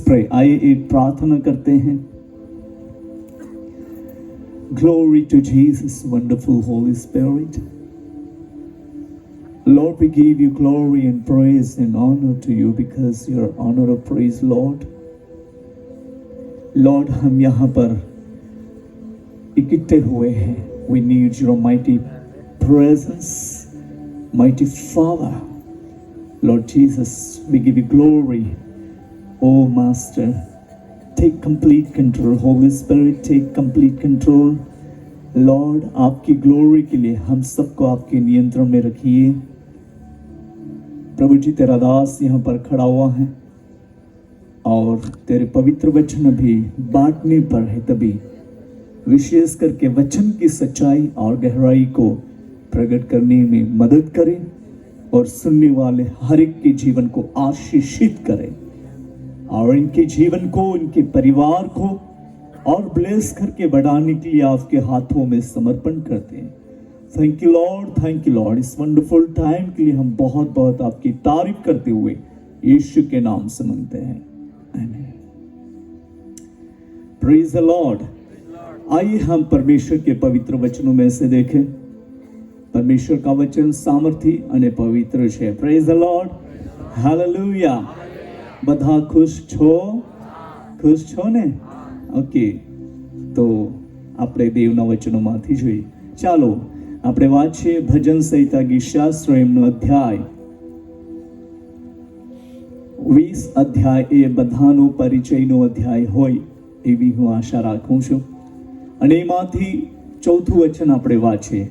Pray. आइए एक प्रार्थना करते हैं. Glory to Jesus, wonderful Holy Spirit. Lord, we give you glory and praise and honor to you because you are honor of praise, Lord. Lord, हम यहाँ पर इकट्ठे हुए हैं. We need your mighty presence, mighty Father. Lord Jesus, we give you glory. Oh Master, take complete control. Holy Spirit, take complete control. Lord, आपकी glory के लिए हम सबको आपके नियंत्रण में रखिए. प्रभु जी, तेरा दास यहाँ पर खड़ा हुआ है और तेरे पवित्र वचन भी बांटने पर है, तभी विशेष करके वचन की सच्चाई और गहराई को प्रकट करने में मदद करें और सुनने वाले हर एक के जीवन को आशीषित करें और इनके जीवन को, इनके परिवार को और ब्लेस करके बढ़ाने के लिए आपके हाथों में समर्पण करते हैं. Thank you Lord, thank you Lord. इस वंडरफुल टाइम के लिए हम बहुत बहुत आपकी तारीफ करते हुए यीशु के नाम से मांगते हैं. आमीन. Praise the Lord. आइए हम परमेश्वर के पवित्र वचनों में से देखें. परमेश्वर का वचन सामर्थी અને પવિત્ર છે. Praise the lord. હાલેલુયા. બધા ખુશ છો ને? ઓકે, તો આપણે દેવના વચનોમાંથી જોઈએ. ચાલો આપણે વાંચીએ ભજન સંહિતા ગીતશાસ્ત્ર એમનો અધ્યાય 20 અધ્યાય. એ બધાનો પરિચયનો અધ્યાય હોય એવી હું આશા રાખું છું અને એમાંથી ચોથું વચન આપણે વાંચીએ.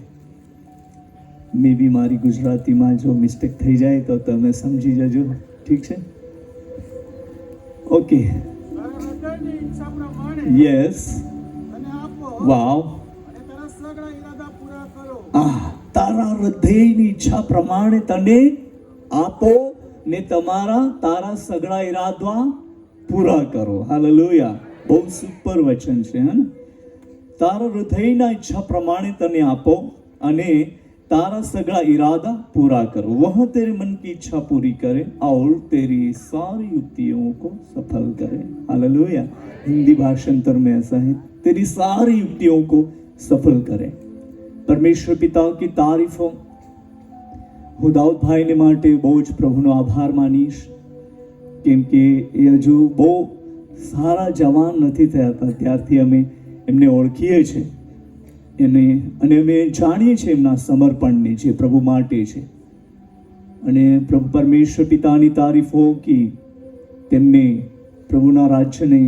મે બી મારી ગુજરાતીમાં જો મિસ્ટેક થઈ જાય તો તમે સમજી જજો. ઠીક છે? ઓકે. યસ. વાવ. તારા હૃદયની ઈચ્છા પ્રમાણે તને આપો ને તારા સગળા ઈરાદા પૂરા કરો. હાલેલુયા. બહુ સુપર વચન છે. હે ને? તારા હૃદયના ઈચ્છા પ્રમાણે તને આપો અને तारा सगड़ा इरादा पूरा करो. वह तेरे मन की इच्छा पूरी करे और तेरी सारी युक्तियों को सफल करे. हालेलुया. हिंदी भाषांतर में ऐसा है, तेरी सारी युक्तियों को सफल करे. परमेश्वर पिता की तारीफ हो. હું દાઉદ ભાઈને માટે બહુ જ પ્રભુનો આભાર માનીશ, કેમ કે એ હજુ બહુ સારા જવાન નથી થયા હતા ત્યારથી અમે એમને ઓળખીએ છીએ અને અમે જાણીએ છીએ એમના સમર્પણને જે પ્રભુ માટે છે. અને પ્રભુ પરમેશ્વર પિતાની તારીફ હો કે તેમને પ્રભુના રાજ્યને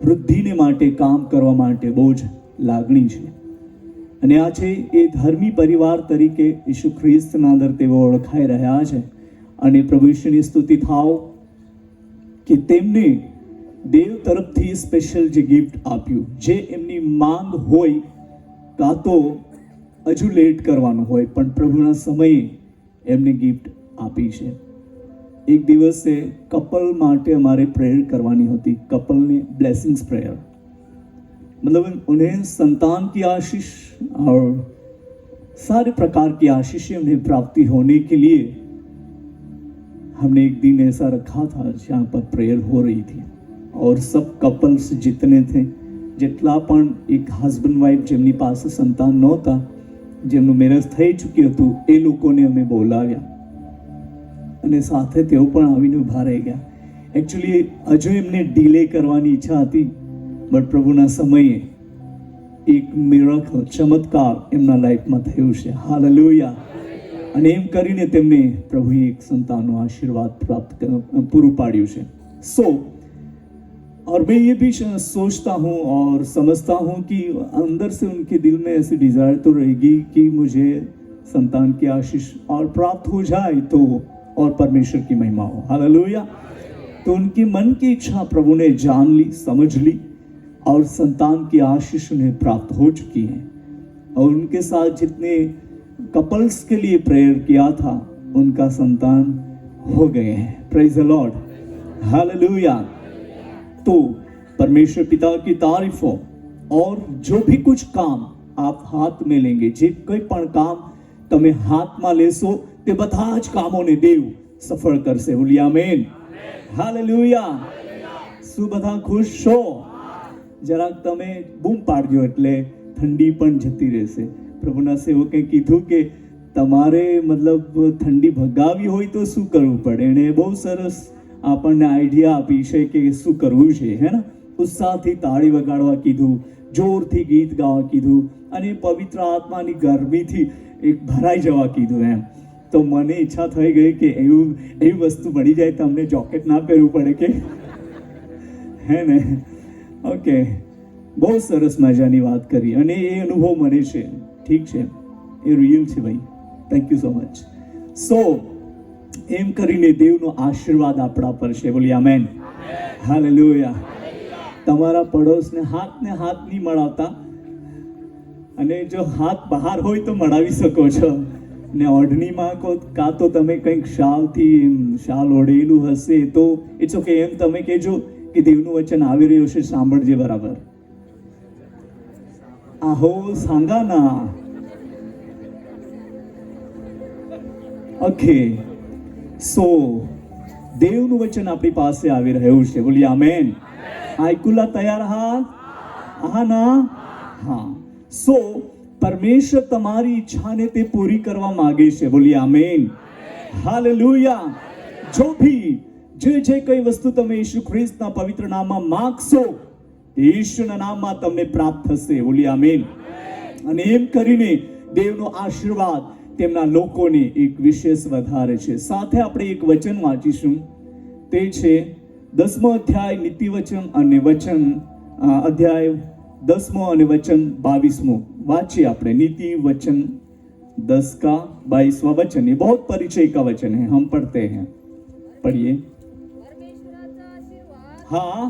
વૃદ્ધિને માટે કામ કરવા માટે બહુ જ લાગણી છે અને આજે એ ધર્મી પરિવાર તરીકે ઈસુ ખ્રિસ્તના અંદર તેઓ ઓળખાઈ રહ્યા છે. અને પ્રભુ ઈશુની સ્તુતિ થાવ કે તેમને દેવ તરફથી સ્પેશિયલ જે ગિફ્ટ આપ્યું, જે એમની માંગ હોય કાં તો હજુ લેટ કરવાનું હોય પણ પ્રભુના સમયે એમને ગિફ્ટ આપી છે. એક દિવસે કપલ માટે અમારે પ્રેયર કરવાની होती, कपल ने ब्लेसिंग्स प्रेयर, मतलब उन्हें संतान की आशीष और सारे प्रकार की आशीषें उन्हें प्राप्ति होने के लिए हमने एक दिन ऐसा रखा था जहाँ पर प्रेयर हो रही थी और सब कपल्स जितने थे, જેટલા પણ એક હસબન્ડ વાઈફ જેમની પાસે સંતાન નહોતા, જેમનું મેરેજ થઈ ચૂક્યું હતું, એ લોકોને અમે બોલાવ્યા અને સાથે તેઓ પણ આવીને ઊભા રહી ગયા. એકચ્યુઅલી હજુ એમને ડીલે કરવાની ઈચ્છા હતી, બટ પ્રભુના સમયે એક મિરેકલ, ચમત્કાર એમના લાઈફમાં થયું છે. હાલેલુયા. અને એમ કરીને તેમને પ્રભુએ એક સંતાનનો આશીર્વાદ પ્રાપ્ત પૂરું પાડ્યું છે. और मैं ये भी सोचता हूँ और समझता हूँ कि अंदर से उनके दिल में ऐसी डिजायर तो रहेगी कि मुझे संतान की आशीष और प्राप्त हो जाए तो और परमेश्वर की महिमा हो. हालेलुया. तो उनकी मन की इच्छा प्रभु ने जान ली, समझ ली और संतान की आशीष उन्हें प्राप्त हो चुकी है. और उनके साथ जितने कपल्स के लिए प्रेयर किया था उनका संतान हो गए हैं. Praise the Lord. हालेलुया. तो परमेश्वर पिता की तारीफ हो. और जो भी कुछ काम आप हाथ में लेंगे, જે કોઈ પણ કામ તમે હાથમાં લેશો તે બધા જ કામોને દેવ સફળ કરશે. બોલીએ આમેન. હાલેલુયા. શું બધા ખુશ છો? જરાક તમે બૂમ પાડજો એટલે ઠંડી પણ જતી રહેશે. પ્રભુના સેવકે કીધું કે તમારે મતલબ ઠંડી ભગાવી હોય તો શું કરવું પડે. એણે બહુ સરસ આપણને આઈડિયા આપી છે કે શું કરવું છે, હે ને. ઉત્સાહથી તાળી વગાડવા કીધું, જોરથી ગીત ગાવા કીધું, અને પવિત્ર આત્માની ગરમીથી એક ભરાઈ જવા કીધું એમ. તો મને ઈચ્છા થઈ ગઈ કે એવી વસ્તુ મળી જાય તો અમને જોકેટ ના પહેરવું પડે કે, હે ને. ઓકે, બહુ સરસ મજાની વાત કરી અને એ અનુભવ મને છે. ઠીક છે, એ રિયલ છે ભાઈ. Thank you so much. So એમ કરીને દેવનો આશીર્વાદ આપણા પર છે. બોલી આમેન, હાલેલુયા. તમારા પડોશને હાથને હાથ નહીં મળાવતા, અને જો હાથ બહાર હોય તો મળાવી શકો છો. ને ઓઢણીમાં કાં તો તમે કંઈક શાલ ઓઢેલું હશે તો ઇટ્સ ઓકે. એમ તમે કહેજો કે દેવનું વચન આવી રહ્યું છે, સાંભળજે બરાબર. આહો સાંગા ના. ઓકે, સો દેવનું વચન આપણી પાસે આવી રહ્યું છે. બોલી આમેન. આયકુલા તૈયાર? હા ના હા. સો પરમેશ્વર તમારી ઈચ્છાને તે પૂરી કરવા માંગે છે. બોલી આમેન, હાલેલુયા. જો ભી જે કઈ વસ્તુ તમે ઈસુ ખ્રિસ્તના પવિત્ર નામમાં માંગશો તે ઈશ્વરના નામમાં તમને પ્રાપ્ત થશે. બોલી આમેન. અને એમ કરીને દેવનો આશીર્વાદ તેમના લોકોને એક વિશેષ વધારે છે. સાથે આપણે એક વચન વાંચીશું, તે છે 10મો અધ્યાય નીતિ વચન અને વચન અધ્યાય 10મો અને વચન 22મો वाचिए આપણે. नीति वचन 10 का 22वां वचन. ये बहुत परिचय का वचन है, हम पढ़ते हैं. पढ़िए. हाँ,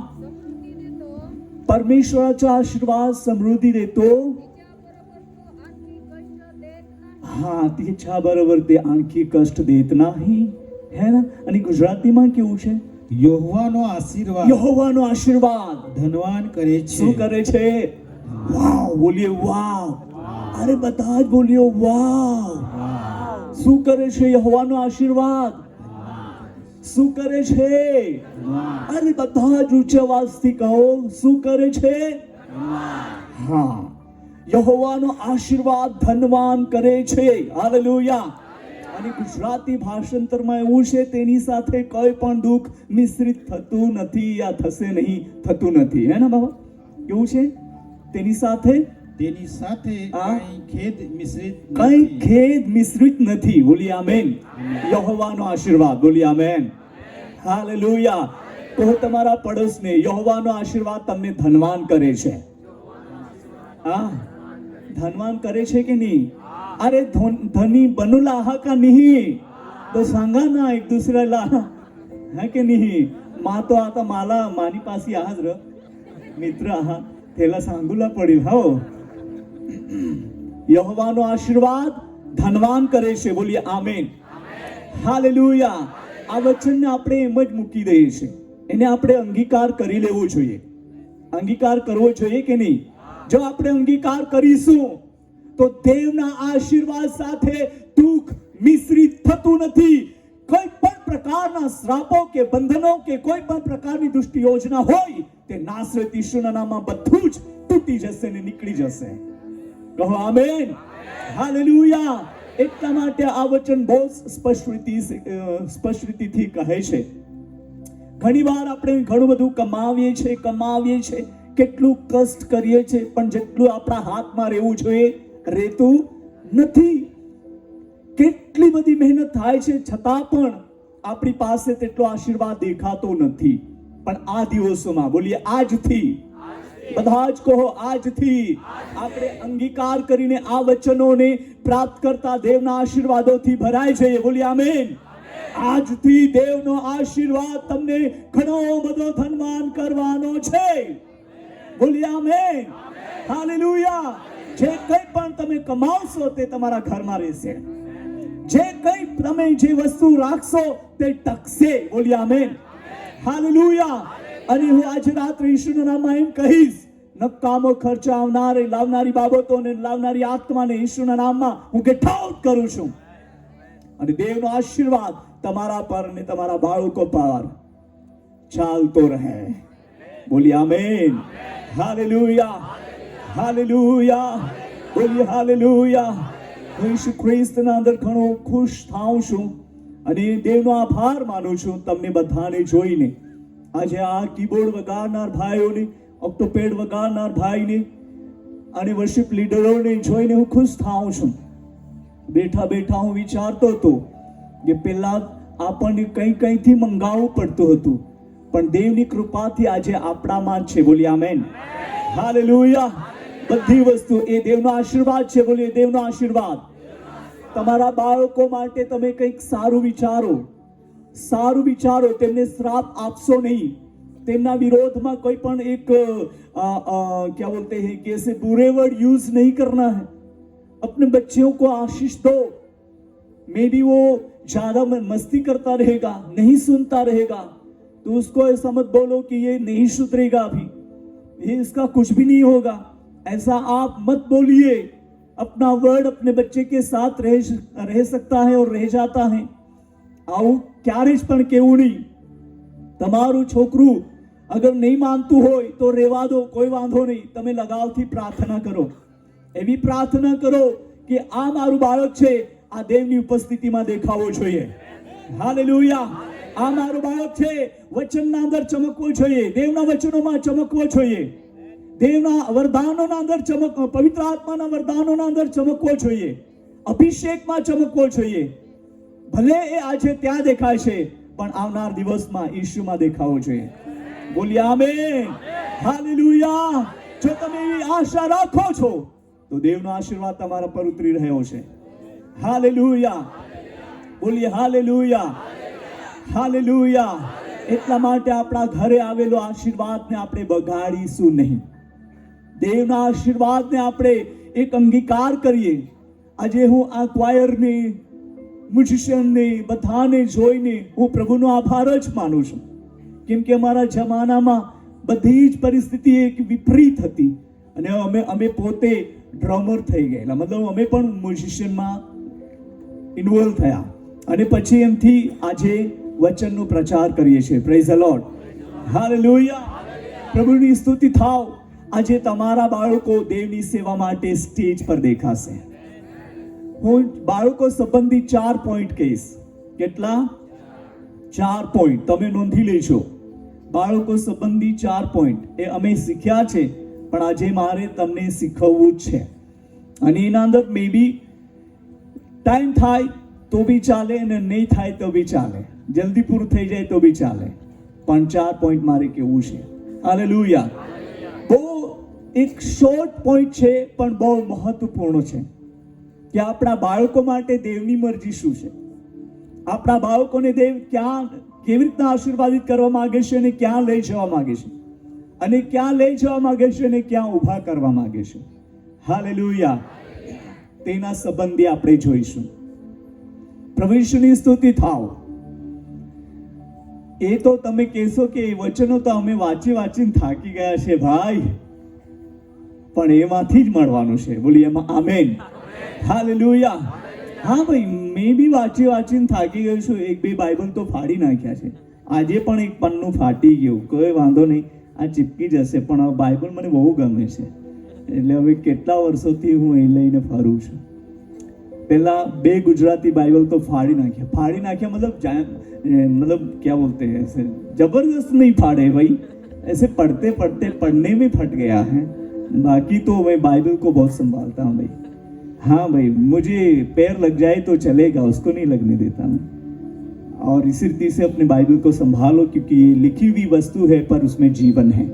परमेश्वराचा आशीर्वाद समृद्धी देतो. हाँ, तिच्या बरोबर ते आणखी कष्ट देत नाही, है ना. आणि गुजरातीમાં કેવું છે? यहोवानो आशीर्वाद. यहोवानो आशीर्वाद धनवान करे છે. શું કરે છે? વાવ. બોલીએ વાવ. અરે બધા જ બોલીએ વાવ. શું કરે છે યહોવાનો આશીર્વાદ? શું કરે છે? અરે બધા જ ઊંચા અવાજથી કહો, શું કરે છે? હા, યહોવાનો આશીર્વાદ ધનવાન કરે છે. હાલેલુયા. અને ગુજરાતી ભાષાંતરમાં એવું છે, તેની સાથે કોઈ પણ દુઃખ મિશ્રિત થતું નથી, યા થશે નહીં, થતું નથી, હે ને બાબા? કેવું છે? તેની સાથે કઈ ખેદ મિશ્રિત નથી. બોલી આમેન. યહોવાનો આશીર્વાદ. બોલી આમેન, હાલેલુયા. તો તમારા પડોશને યહોવાનો આશીર્વાદ તમને ધનવાન કરે છે. હા, ધનવાન કરે છે કે નહીં? अरे धनी बनुला हा का नहीं? तो सांगा ना एक दुसऱ्याला, है की नाही? मा तो आता मला मानी पासी आहात र मित्र आहात, त्याला सांगूला पडेल. हो, यहोवानो आशीर्वाद ધનવાન કરે છે. બોલીએ આમેન, હાલેલુયા. આ વચનને આપણે એમ જ મૂકી દઈએ છીએ, એને આપણે અંગીકાર કરી લેવો જોઈએ. અંગીકાર કરવો જોઈએ કે નહીં? જો આપણે અંગીકાર કરીશું તો દેવના આશીર્વાદ સાથે દુઃખ મિશ્રિત થતું નથી. કોઈ પણ પ્રકારના શ્રાપો કે બંધનો કે કોઈ પણ પ્રકારની દુષ્ટ યોજના હોય તે નાસરેત ઈસુના નામમાં બધું જ તૂટી જશે ને નીકળી જશે. કહો આમેન, હાલેલુયા. એટલા માટે આ વચન બહુ સ્પષ્ટ રીતિથી કહે છે. ઘણીવાર આપણે ઘણું બધું કમાવીએ છીએ, કેટલું કષ્ટ કરીએ છીએ, પણ જેટલું આપણા હાથમાં રહેવું જોઈએ રહેતું નથી. કેટલી બધી મહેનત થાય છે છતાં પણ આપણી પાસે તેટલો આશીર્વાદ દેખાતો નથી. પણ આ દિવસોમાં, બોલીએ આજથી, બધા જ કહો આજથી, આપણે અંગીકાર કરીને આ વચનોને પ્રાપ્ત કરતા દેવના આશીર્વાદોથી ભરાય છે. બોલીએ આમેન. આજથી દેવનો આશીર્વાદ તમને ઘણો બધો ધનવાન કરવાનો છે. બોલીએ આમેન, હાલેલુયા. જે કંઈ પણ તમે કમાવશો તે તમારા ઘરમાં રહેશે. જે કંઈ તમે જે વસ્તુ રાખશો તે ટકશે. બોલીએ આમેન, હાલેલુયા. અને હું આજે રાત્રે ઈશ્વરના નામમાં એમ કહીશ, નકામો ખર્ચ લાવનારી બાબતોને લાવનારી આત્માને ઈશ્વરના નામમાં હું ગેટ આઉટ કરું છું. અને દેવનો આશીર્વાદ તમારા પર અને તમારા બાળકો પર ચાલતો રહે. બોલીએ આમેન. હાલેલુયા, હાલેલુયા, બોલીએ હાલેલુયા. હું ઈસુ ખ્રિસ્તના અંદર ઘણો ખુશ થાઉં છું અને દેવનો આભાર માનું છું તમને બધાને જોઈને. આજે આ કીબોર્ડ વગાડનાર ભાઈઓને, ઓક્ટોપેડ વગાડનાર ભાઈને અને વર્શિપ લીડરોને જોઈને હું ખુશ થાઉં છું. બેઠા બેઠા હું વિચારતો હતો કે પહેલા આપણને કંઈથી મંગાવવું પડતું હતું, પણ દેવની કૃપાથી આજે આપણામાં જ છે. બોલીએ આમેન. હાલેલુયા. બધી વસ્તુ એ દેવનો આશીર્વાદ છે. બોલીએ દેવનો આશીર્વાદ. તમારા બાળકો માટે તમે કંઈક સારું વિચારો, સારું વિચારો. તેમને શ્રાપ આપશો નહીં. તેમના વિરોધમાં કોઈ પણ એક क्या बोलते हैं कि ऐसे बुरे वर्ड यूज नहीं करना है. अपने बच्चों को आशीष दो. मे भी वो ज्यादा मस्ती करता रहेगा, नहीं सुनता रहेगा, तो उसको ऐसा मत बोलो कि ये नहीं सुधरेगा, अभी ये इसका कुछ भी नहीं होगा. ऐसा आप मत बोलिए. अपना वर्ड अपने बच्चे के साथ रह सकता है और रह जाता है. આવું ક્યારે જ પણ કેવું નહીં. તમારું છોકરું અગર નહીં માનતું હોય તો રહેવા દો, કોઈ વાંધો નહીં. તમે લગાવથી પ્રાર્થના કરો, એવી પ્રાર્થના કરો કે આ મારું બાળક છે, આ દેવની ઉપસ્થિતિમાં દેખાવો જોઈએ. હાલેલુયા. આ મારું બાળક છે, વચનના અંદર ચમકવું જોઈએ, દેવના વચનોમાં ચમકવો જોઈએ, દેવના વરદાનોના અંદર પવિત્ર આત્માના વરદાનોના અંદર ચમકવો જોઈએ, અભિષેકમાં ચમકવો જોઈએ. ભલે એ આજે ત્યાં દેખાય છે, પણ આવનાર દિવસમાં ઈશુમાં દેખાવો જોઈએ. બોલીએ આમેન. હાલેલુયા. જો તમે એવી આશા રાખો છો તો દેવનો આશીર્વાદ તમારા પર ઉતરી રહ્યો છે. હાલેલુયા. બોલીએ હાલેલુયા, હાલેલુયા. એટલા માટે આપણા ઘરે આવેલો આશીર્વાદને આપણે બગાડીશું નહીં. દેવના આશીર્વાદને આપણે એક અંગીકાર કરીએ. આજે હું આ ક્વાયરને, મ્યુઝિશિયનને બધાને જોઈને હું પ્રભુનો આભાર જ માનું છું. કેમ કે અમારા જમાનામાં બધી જ પરિસ્થિતિ એક વિપરીત હતી અને અમે પોતે ડ્રમર થઈ ગયેલા, મતલબ અમે પણ મ્યુઝિશિયનમાં ઇન્વોલ્વ થયા અને પછી એમથી આજે વચનનો પ્રચાર કરીએ છીએ. Praise the lord. હાલેલુયા. પ્રભુની સ્તુતિ થાવ. આજે તમારા બાળકો દેવની સેવા માટે સ્ટેજ પર દેખાશે. હું બાળકો સંબંધી 4 પોઈન્ટ કહીશ. કેટલા? 4 પોઈન્ટ તમે નોંધી લેજો. બાળકો સંબંધી 4 પોઈન્ટ એ અમે શીખ્યા છે, પણ આજે મારે તમને શીખવવું જ છે. અને એના અંદર મે બી ટાઈમ થાય તો બી ચાલે અને નહીં થાય તો બી ચાલે, જલ્દી પૂરું થઈ જાય તો બી ચાલે, પણ 4 પોઈન્ટ મારે કહેવું છે. હાલેલુયા. બહુ એક શોર્ટ પોઈન્ટ છે પણ બહુ મહત્વપૂર્ણ છે કે આપણા બાળકો માટે દેવની મરજી શું છે, આપણા બાળકોને દેવ ક્યાં કેવી રીતના આશીર્વાદિત કરવા માંગે છે અને ક્યાં લઈ જવા માંગે છે, અને ક્યાં લઈ જવા માંગે છે અને ક્યાં ઊભા કરવા માંગે છે. હાલેલુયા. તેના સંબંધી આપણે જોઈશું. પ્રભુ ઈસુની સ્તુતિ થાવ. એ તો તમે કહેશો કે એ વચનો તો અમે વાંચીને થાકી ગયા છે ભાઈ, પણ એમાંથી જ મળવાનું છે. બોલીએ એમાં આમેન. હાલેલુયા. હા ભાઈ, મેં બી વાંચીને થાકી ગયો છું. 1-2 બાઇબલ તો ફાડી નાખ્યા છે. આજે પણ એક પન્નું ફાટી ગયું, કોઈ વાંધો નહીં, આ ચીપકી જશે, પણ આ બાઇબલ મને બહુ ગમે છે. એટલે હવે કેટલા વર્ષોથી હું એ લઈને ફરું છું. પહેલા 2 ગુજરાતી બાઇબલ તો ફાડી નાખ્યા मतलब क्या बोलते हैं, ऐसे जबरदस्त नहीं फाड़े भाई, ऐसे पढ़ते पढ़ने में फट गया है. बाकी तो मैं बाइबल को बहुत संभालता हूँ भाई. हाँ भाई, मुझे पैर लग जाए तो चलेगा, उसको नहीं लगने देता मैं. और इसी रीति से अपने बाइबल को संभालो, क्योंकि ये लिखी हुई वस्तु है पर उसमें जीवन है.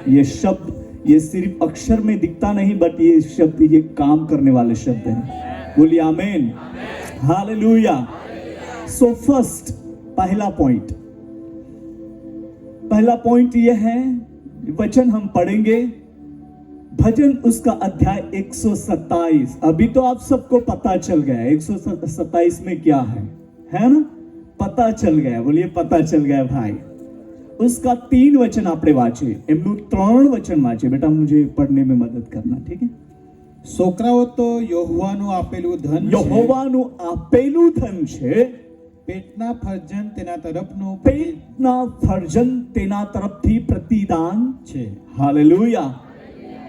ये शब्द, ये सिर्फ अक्षर में दिखता नहीं, बट ये शब्द ये काम करने वाले शब्द हैं. बोलिए आमेन. हालेलुया. सो फर्स्ट, पहला पॉइंट ये है, वचन हम पढ़ेंगे भजन उसका अध्याय 127. अभी तो आप सबको पता चल गया 127 में क्या है ना? पता चल गया. बोलिए पता चल गया भाई. उसका 3 वचन आपने वाचे, एमનું 3 वचन वाचे. बेटा मुझे पढ़ने में मदद करना, ठीक है? છોકરાઓ તો યહોવાનું આપેલું ધન છે. યહોવાનું આપેલું ધન છે. પેટના ફરજન તેના તરફનું પેટના ફરજન તેના તરફથી પ્રતિદાન છે. હાલેલુયા.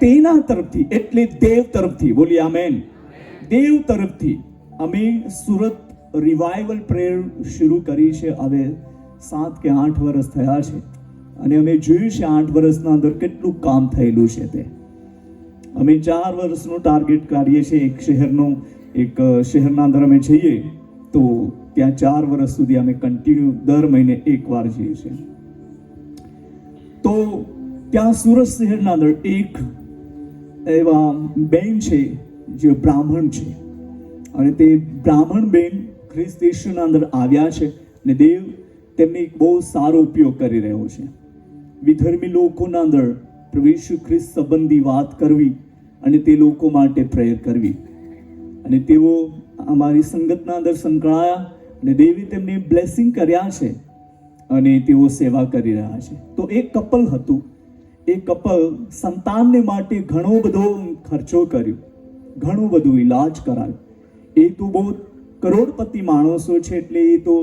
તેના તરફથી એટલે દેવ તરફથી. બોલીએ આમેન. દેવ તરફથી અમે સુરત રિવાઇવલ પ્રેયર શરૂ કરી છે. હવે 7 કે 8 વર્ષ થયા છે અને અમે જોયું છે 8 વર્ષના અંદર કેટલું કામ થયેલું છે. તે અમે 4 વર્ષનું ટાર્ગેટ કાઢીએ છીએ. એક શહેરના અંદર અમે જઈએ તો ત્યાં 4 વર્ષ સુધી અમે કન્ટિન્યુ દર મહિને એકવાર જઈએ છીએ. તો ત્યાં સુરત શહેરના અંદર એક એવા બેન છે જે બ્રાહ્મણ છે અને તે બ્રાહ્મણ બેન ખ્રિસ્ત ઈસુના અંદર આવ્યા છે અને દેવ તેમને એક બહુ સારો ઉપયોગ કરી રહ્યો છે. વિધર્મી લોકોના અંદર પ્રભુ ઈસુ ખ્રિસ્ત સંબંધી વાત કરવી અને તે લોકો માટે પ્રેયર કરવી. અને તેઓ અમારી સંગતના અંદર સંકળાયા અને દેવી તેમને બ્લેસિંગ કર્યા છે અને તેઓ સેવા કરી રહ્યા છે. તો એક કપલ હતું. એ કપલ સંતાનને માટે ઘણો બધો ખર્ચો કર્યો, ઘણું બધું ઈલાજ કરાવ્યો. એ તો બહુ કરોડપતિ માણસો છે એટલે એ તો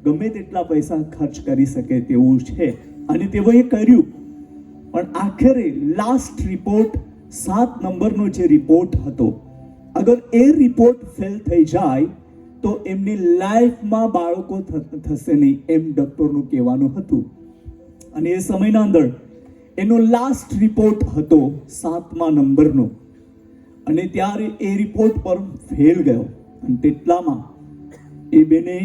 ગમે તેટલા પૈસા ખર્ચ કરી શકે તેવું છે અને તેઓએ કર્યું. પણ આખરે લાસ્ટ રિપોર્ટ 7 નંબરનો જે રિપોર્ટ હતો, અગર એ રિપોર્ટ ફેલ થઈ જાય તો એમની લાઈફમાં બાળકો થશે નહીં એમ ડૉક્ટરનું કહેવાનું હતું. અને એ સમયના અંદર એનો લાસ્ટ રિપોર્ટ હતો 7મા નંબરનો અને ત્યારે એ રિપોર્ટ પર ફેલ ગયો. અને તેટલામાં એ બેને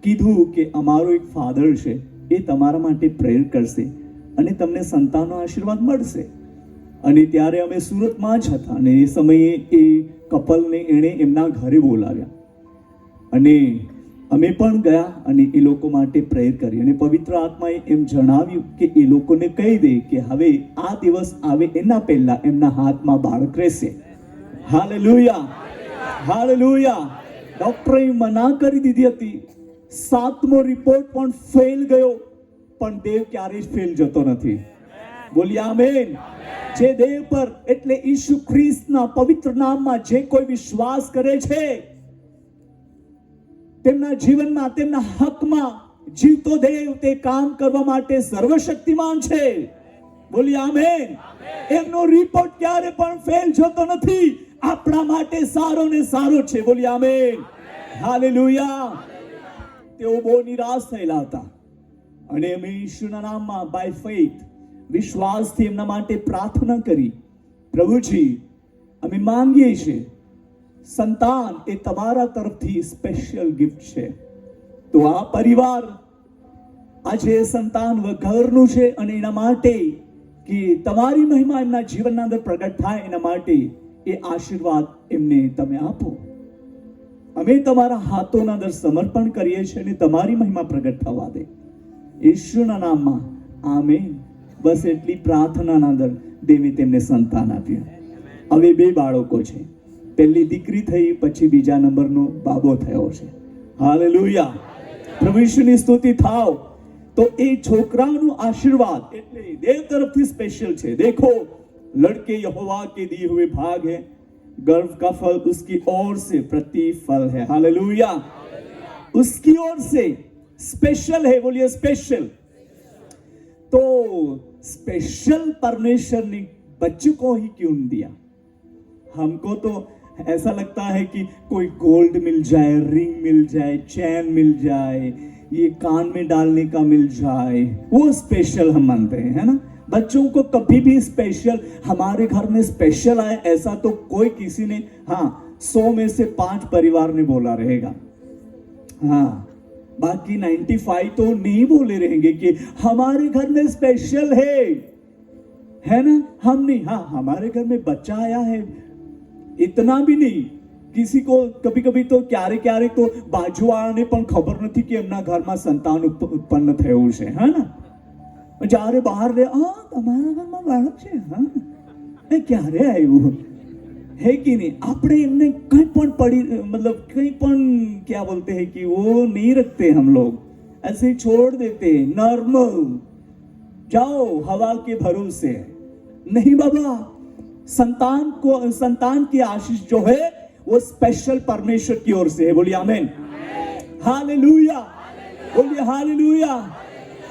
કીધું કે અમારો એક ફાધર છે, એ તમારા માટે પ્રેયર કરશે અને તમને સંતાનનો આશીર્વાદ મળશે. અને ત્યારે અમે સુરતમાં જ હતા અને એ સમયે એ કપલને એણે એમના ઘરે બોલાવ્યા અને અમે પણ ગયા અને એ લોકો માટે પ્રેયર કરી. અને પવિત્ર આત્માએ એમ જણાવ્યું કે એ લોકોને કહી દે કે હવે આ દિવસ આવે એના પહેલા એમના હાથમાં બાળક રહેશે. Hallelujah, hallelujah. ડોક્ટરે મના કરી દીધી હતી. 7મો રિપોર્ટ પણ ફેલ ગયો, પણ દેવ ક્યારેય ફેલ જતો નથી. બોલીએ આમેન. જે દેવ પર એટલે ઈસુ ખ્રિસ્તના પવિત્ર નામમાં જે કોઈ વિશ્વાસ કરે છે તેમના જીવનમાં, તેમના હકમાં જીવતો દેવ તે કામ કરવા માટે સર્વશક્તિમાન છે. બોલીએ આમેન. એમનો રિપોર્ટ ક્યારે પણ ફેલ જતો નથી. આપણા માટે સારો ને સારો છે. બોલીએ આમેન. હાલેલુયા. તેઓ બહુ નિરાશ થયેલા હતા અને અમે ઈસુના નામમાં બાય ફેથ વિશ્વાસથી એમના માટે પ્રાર્થના કરી. પ્રભુજી, અમે માંગીએ છીએ સંતાન એ તમારા તરફથી સ્પેશિયલ ગિફ્ટ છે. તો આ પરિવાર આજે સંતાન વગરનું છે અને એના માટે કે તમારી મહિમા એમના જીવનના અંદર પ્રગટ થાય એના માટે એ આશીર્વાદ એમને તમે આપો. અમે તમારા હાથોના અંદર સમર્પણ કરીએ છીએ અને તમારી મહિમા પ્રગટ થવા દે. ઈશ્વરના નામમાં આમેન. બસ એટલી પ્રાર્થનાના અંદર દેવી તેમને સંતાન આપ્યું. હવે 2 બાળકો છે. પહેલી દીકરી થઈ, પછી બીજા નંબરનો બાબો થયો છે. હાલેલુયા. પ્રભુ ઈસુની સ્તુતિ થાવ. તો એ છોકરાનો આશીર્વાદ એટલે દેવ તરફથી સ્પેશિયલ છે. देखो लड़के यहोवा के दिए हुए भाग है, गर्व का फल उसकी ओर से प्रतिफल है. हालेलुया. उसकी ओर से स्पेशल है. बोलिए स्पेशल. तो स्पेशल परमेश्वर ने बच्चों को ही क्यों दिया? हमको तो ऐसा लगता है कि कोई गोल्ड मिल जाए, रिंग मिल जाए, चैन मिल जाए, ये कान में डालने का मिल जाए, वो स्पेशल हम मानते हैं, है ना. बच्चों को कभी भी स्पेशल, हमारे घर में स्पेशल आए ऐसा तो कोई किसी ने, हाँ 100 में से 5 परिवार ने बोला रहेगा. हाँ, बाकी 95 तो नहीं बोले रहेंगे कि हमारे घर में स्पेशल है ना. हम नहीं, हाँ हमारे घर में बच्चा आया है, इतना भी नहीं. किसी को कभी कभी तो क्यारे क्यारे तो बाजूवाળાને પણ ખબર નથી કે એમના ઘરમાં સંતાન ઉત્પન્ન થયું છે, હે ને. જ્યારે બહાર લે, તમારા ઘરમાં બાળક છે, હા એ ક્યારે આવ્યું, है कि नहीं. આપણે એમને કંઈ પણ પડી मतलब કંઈ પણ क्या बोलते हैं कि वो नहीं रखते हम लोग, ऐसे छोड़ देते नॉर्मल, जाओ हवा के भरोसे. नहीं बाबा, संतान की आशीष जो है वो स्पेशल परमेश्वर की ओर से है. बोलिए आमेन. हालेलुया, बोलिए हालेलुया।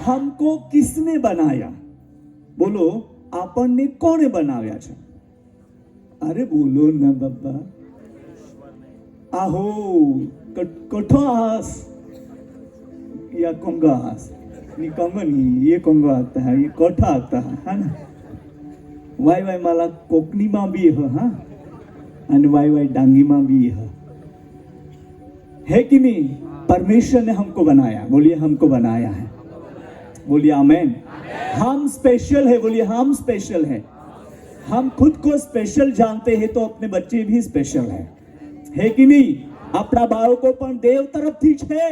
हमको किसने बनाया? बोलो, આપણને કોણે બનાવ્યા છે? અરે બોલો ના બાબા, આહો કઠો હાસ या कोंगा हास, नहीं कोंगा नहीं, ये कोंगा आता है, ये कोठा आता है ना। वाई वाई माला कोकनी में भी है, અને वाई वाई डांगी में भी है कि नहीं? परमेश्वर ने हमको बनाया, बोलिए हमको बनाया है, बोलिए आमेन। हम स्पेशल है, बोलिए हम स्पेशल है। हम खुद को स्पेशल जानते हैं तो अपने बच्चे भी स्पेशल है कि नहीं? આપણા બાળકો પણ દેવ તરફથી છે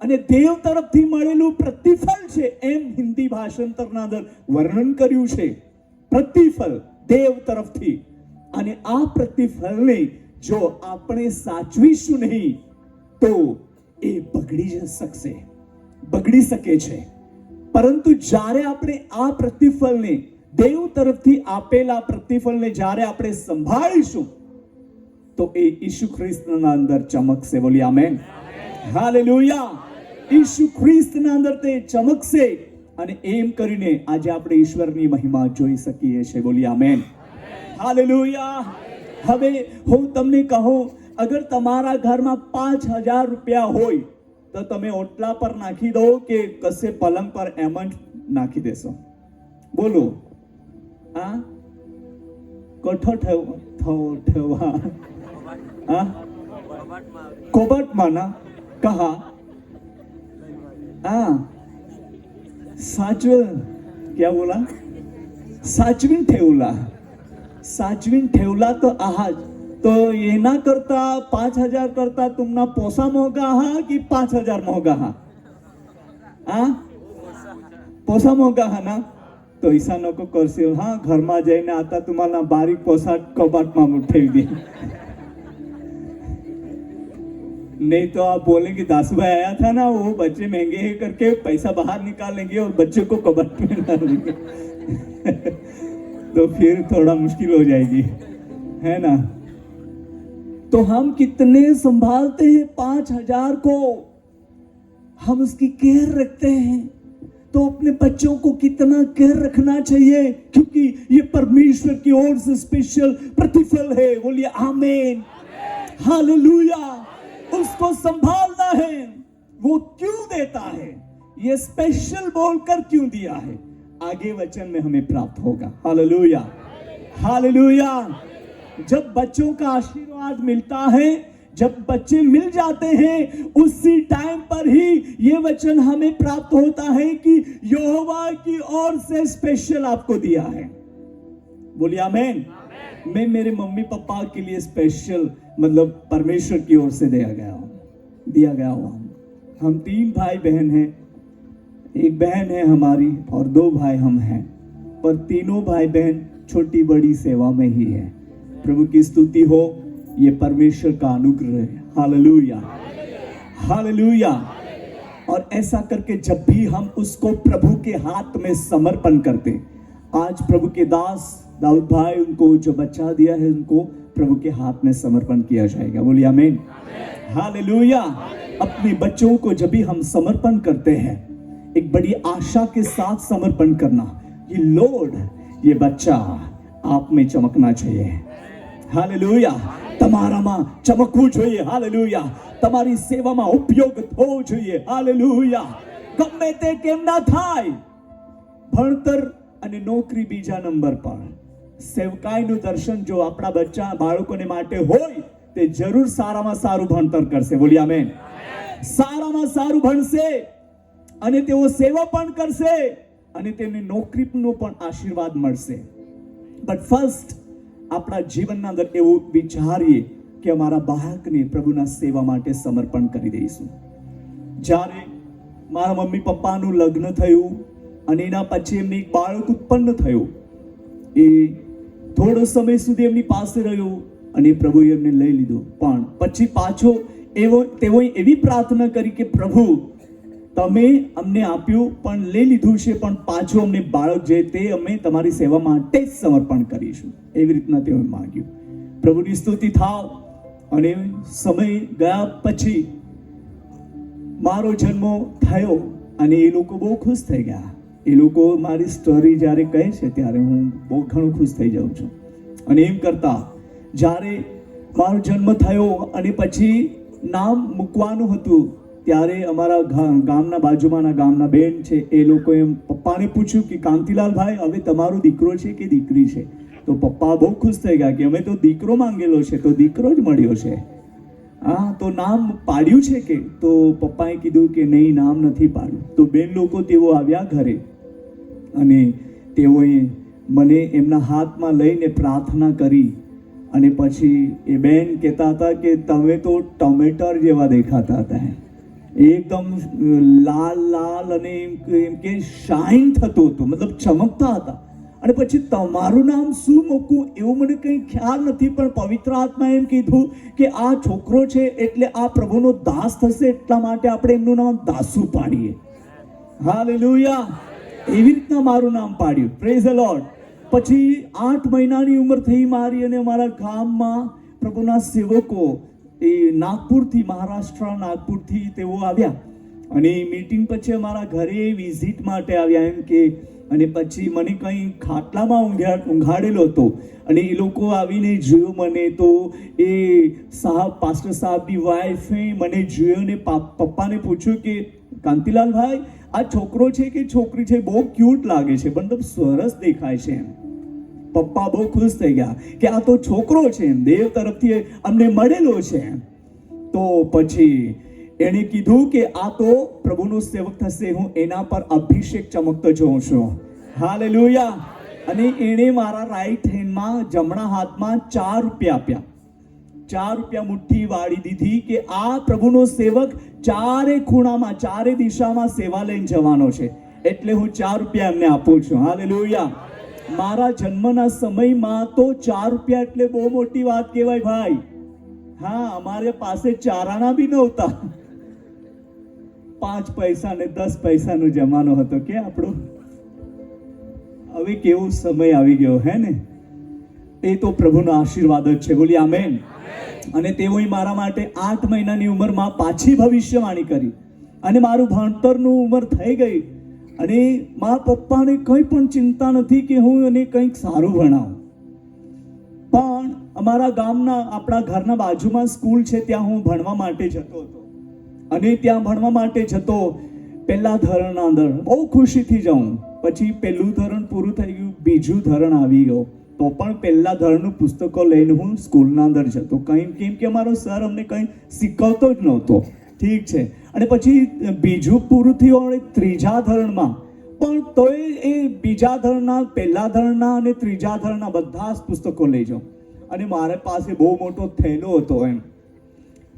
અને દેવ તરફથી મળેલું પ્રતિફળ છે, એમ હિન્દી ભાષાંતરના અંદર વર્ણન કર્યું છે। પ્રતિફળ દેવ તરફથી, અને આ પ્રતિફળને જો આપણે સાચવીશું નહીં તો એ બગડી શકે છે। પરંતુ જ્યારે આપણે આ પ્રતિફળને, દેવ તરફથી આપેલા પ્રતિફળને જ્યારે આપણે સંભાળીશું તો એ ઈસુ ખ્રિસ્તના અંદર ચમકશે, બોલી આમેન, હાલેલુયા। ઈસુ ખ્રિસ્તના અંદર તે ચમકશે અને એમ કરીને આજે આપણે ઈશ્વરની મહિમા જોઈ શકીએ છીએ, બોલી આમેન, હાલેલુયા। હવે હું તમને કહું, અગર તમારા ઘરમાં 5,000 રૂપિયા હોય તો તમે ઓટલા પર નાખી દો કે કશે પલંગ પર એમ જ નાખી દેશો? બોલો, આ કઠો ઠેવા કોબટમાં ના કહા સાચવીન, क्या बोला? સાચવીન ठेवला तो आहाज। तो ये ना करता 5,000 करता तुमना पोसा मोगा हा कि 5,000 मोगा हा? पोसा मोगा हा ना? तो ऐसा नको करशो, हाँ घर में जाइने आता तुम्हारा बारीक पोसा कबाट में ठेवी दे। नहीं तो आप बोलेंगे दासू भाई आया था ना, वो बच्चे महंगे हैं करके पैसा बाहर निकालेंगे और बच्चे को कबाट में डालेंगे तो फिर थोड़ा मुश्किल हो जाएगी, है ना? तो हम कितने संभालते हैं 5,000 को, हम उसकी केयर रखते हैं। तो अपने बच्चों को कितना केयर रखना चाहिए, क्योंकि ये परमेश्वर की ओर से स्पेशल प्रतिफल है, बोलिए आमीन, हालेलुया। उसको संभालना है। वो क्यों देता है, ये स्पेशल बोलकर क्यों दिया है, आगे वचन में हमें प्राप्त होगा। Hallelujah, hallelujah. जब बच्चों का आशीर्वाद मिलता है, जब बच्चे मिल जाते हैं, उसी टाइम पर ही ये वचन हमें प्राप्त होता है कि यहोवा की ओर से स्पेशल आपको दिया है, बोलिए आमीन। मैं मेरे मम्मी पापा के लिए स्पेशल, मतलब परमेश्वर की ओर से दिया गया हूँ। हम 3 भाई बहन हैं, एक बहन है हमारी और 2 भाई हम हैं, पर तीनों भाई बहन छोटी बड़ी सेवा में ही है। प्रभु की स्तुति हो, ये परमेश्वर का अनुग्रह है। Hallelujah, hallelujah. और ऐसा करके जब भी हम उसको प्रभु के हाथ में समर्पण करते, आज प्रभु के दास दाऊद भाई, उनको जो बच्चा दिया है उनको प्रभु के हाथ में समर्पण किया जाएगा, बोलिए आमीन, हालेलुया। अपने बच्चों को जब भी हम समर्पण करते हैं, एक बड़ी आशा के साथ समर्पण करना, ये लॉर्ड, ये बच्चा आप में चमकना चाहिए, हालेलुया। તમારામાં ચમકવું જોઈએ, હાલેલુયા। તમારી સેવામાં ઉપયોગ થવો જોઈએ, હાલેલુયા। ગમે તે કેમ ના થાય, ભણતર અને નોકરી બીજા નંબર પર, સેવકાઈનું દર્શન જો આપણા બચ્ચા બાળકોને માટે હોય તે જરૂર સારામાં સારું ભણતર કરશે, બોલી આમેન। સારામાં સારું ભણશે અને તેઓ સેવા પણ કરશે અને તેમને નોકરીનો પણ આશીર્વાદ મળશે। બટ ફર્સ્ટ આપણા જીવનના અંદર એવું વિચારીએ કે અમારા બાળકને પ્રભુના સેવા માટે સમર્પણ કરી દઈશું। જ્યારે મારા મમ્મી પપ્પાનું લગ્ન થયું અને એના પછી એમને એક બાળક ઉત્પન્ન થયું, એ થોડો સમય સુધી એમની પાસે રહ્યો અને પ્રભુએ એમને લઈ લીધો, પણ પછી પાછો તેઓએ એવી પ્રાર્થના કરી કે પ્રભુ તમે અમને આપ્યું પણ લઈ લીધું છે, પણ પાછું અમને બાળક જે તે અમે તમારી સેવા માટે જ સમર્પણ કરીશું, એવી રીતના તેઓએ માંગ્યું। પ્રભુની સ્તુતિ થાવ। અને સમય ગયા પછી મારો જન્મ થયો અને એ લોકો બહુ ખુશ થઈ ગયા. એ લોકો મારી સ્ટોરી જ્યારે કહે છે ત્યારે હું બહુ ઘણો ખુશ થઈ જાઉં છું. અને એમ કરતા જ્યારે મારો જન્મ થયો અને પછી નામ મૂકવાનું હતું ત્યારે અમારા ગામના બાજુમાંના ગામના બેન છે એ લોકોએ પપ્પાને પૂછ્યું કે કાંતિલાલભાઈ હવે તમારો દીકરો છે કે દીકરી છે? તો પપ્પા બહુ ખુશ થઈ ગયા કે અમે તો દીકરો માંગેલો છે તો દીકરો જ મળ્યો છે. હા, તો નામ પાડ્યું છે કે? તો પપ્પાએ કીધું કે નહીં, નામ નથી પાડ્યું. તો બેન લોકો તેઓ આવ્યા ઘરે અને તેઓએ મને એમના હાથમાં લઈને પ્રાર્થના કરી અને પછી એ બેન કહેતા હતા કે તમે તો ટમેટર જેવા દેખાતા હતા, એકદમ લાલ લાલ અને એમ કે શાઇન થતું હતું, મતલબ ચમકતા હતા. અને પછી તમારું નામ શું મૂકવું એવું મને કંઈ ખ્યાલ નથી, પણ પવિત્ર આત્મા એમ કીધું કે આ છોકરો છે એટલે આ પ્રભુનો દાસ થશે, એટલા માટે આપણે એમનું નામ દાસુ પાડીએ. હાલેલુયા! એવી રીતના મારું નામ પાડ્યું. Praise the lord. પછી 8 મહિનાની ઉંમર થઈ મારી અને અમારા ગામમાં પ્રભુના સેવકો એ નાગપુરથી, મહારાષ્ટ્ર નાગપુરથી તેઓ આવ્યા અને મીટિંગ પછી અમારા ઘરે વિઝિટ માટે આવ્યા એમ કે. અને પછી મને કંઈ ખાટલામાં ઊંઘાડેલો હતો અને એ લોકો આવીને જોયો મને. તો એ પાસ્ટર સાહેબની વાઈફે મને જોયો અને પપ્પાને પૂછ્યું કે કાંતિલાલભાઈ આ છોકરો છે કે છોકરી છે? બહુ ક્યુટ લાગે છે, મતલબ સરસ દેખાય છે. પપ્પા બહુ ખુશ થઈ ગયા કે આ તો છોકરો છે, દેવ તરફથી અમને મળેલો છે. તો પછી એણે કીધું કે આ તો પ્રભુનો સેવક થશે, હું એના પર અભિષેક ચમકતો જોઉં છું. હાલેલુયા! અને એણે મારા રાઈટ હેન્ડમાં, જમણા હાથમાં 4 રૂપિયા આપ્યા. 4 રૂપિયા મુઠ્ઠી વાળી દીધી કે આ પ્રભુનો સેવક ચારે ખૂણામાં, ચારે દિશામાં સેવા લઈને જવાનો છે, એટલે હું 4 રૂપિયા એમને આપું છું. હાલેલુયા! મારા જન્મના સમયમાં તો 4 રૂપિયા એટલે બહુ મોટી વાત કહેવાય ભાઈ. હા, અમારે પાસે ચારાના બી નહોતા. 5 પૈસા ને 10 પૈસાનો જમાનો હતો કે આપણો. હવે કેવો સમય આવી ગયો હે ને. એ તો પ્રભુનો આશીર્વાદ જ છે. બોલી આમેન. અને તેઓએ મારા માટે 8 મહિનાની ઉંમરમાં પાછી ભવિષ્યવાણી કરી અને મારું ભણતરનું ઉંમર થઈ ગઈ અને મારા પપ્પાને કંઈ પણ ચિંતા નથી કે હું એને કંઈક સારું ભણાવું. પણ અમારા ગામના, આપણા ઘરના બાજુમાં સ્કૂલ છે, ત્યાં હું ભણવા માટે જતો હતો અને ત્યાં ભણવા માટે જતો પહેલા ધોરણના અંદર બહુ ખુશીથી જાઉં. પછી પહેલું ધોરણ પૂરું થઈ ગયું, બીજું ધોરણ આવી ગયો, તો પણ પહેલા ધોરણનું પુસ્તકો લઈને હું સ્કૂલના અંદર જતો. કેમ કે અમારો સર અમને કંઈ શીખવતો જ નહોતો. ઠીક છે. અને પછી બીજું પૂરું થયું અને 3જા ધોરણમાં પણ તોય એ બીજા ધોરણના, પહેલા ધોરણના અને 3જા ધોરણના બધા જ પુસ્તકો લઈ જાઉં. અને મારા પાસે બહુ મોટો થેલો હતો. એમ